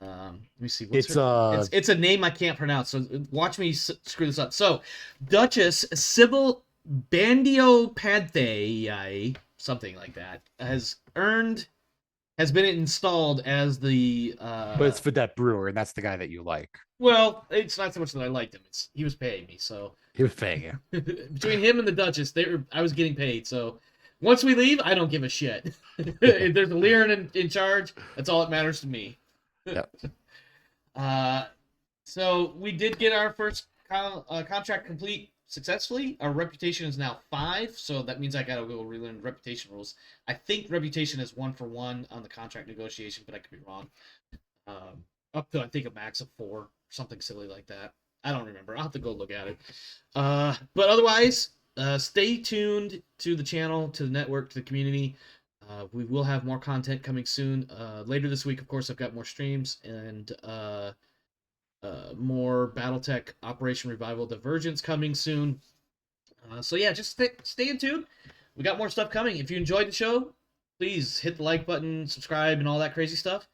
Let me see. What's It's her? It's a name I can't pronounce. So watch me screw this up. So Duchess Sybil Bandiopadhyay, something like that, has been installed as the. but it's Vedette Brewer, and that's the guy that you like. Well, it's not so much that I liked him. It's he was paying me, so He was paying you. between him and the Duchess, I was getting paid. So once we leave, I don't give a shit. If there's a Lyran in charge, that's all that matters to me. Yep. So we did get our first contract complete successfully. Our reputation is now 5, so that means I gotta go relearn reputation rules. I think reputation is 1-for-1 on the contract negotiation, but I could be wrong. Up to I think a max of 4, something silly like that. I don't remember. I'll have to go look at it. But otherwise, stay tuned to the channel, to the network, to the community. We will have more content coming soon. Later this week, of course, I've got more streams and more BattleTech Operation Revival Divergence coming soon. So yeah, just stay in tune. We got more stuff coming. If you enjoyed the show, please hit the like button, subscribe, and all that crazy stuff.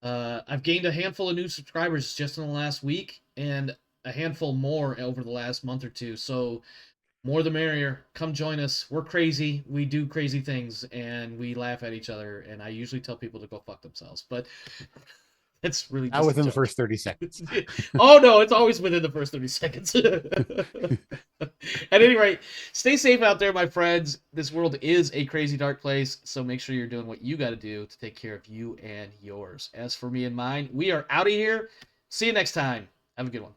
I've gained a handful of new subscribers just in the last week, and a handful more over the last month or two. So more the merrier. Come join us. We're crazy. We do crazy things, and we laugh at each other. And I usually tell people to go fuck themselves. But It's really Not just within a the joke. first 30 seconds. Oh no, it's always within the first 30 seconds. At any rate, stay safe out there, my friends. This world is a crazy dark place, so make sure you're doing what you got to do to take care of you and yours. As for me and mine, we are out of here. See you next time. Have a good one.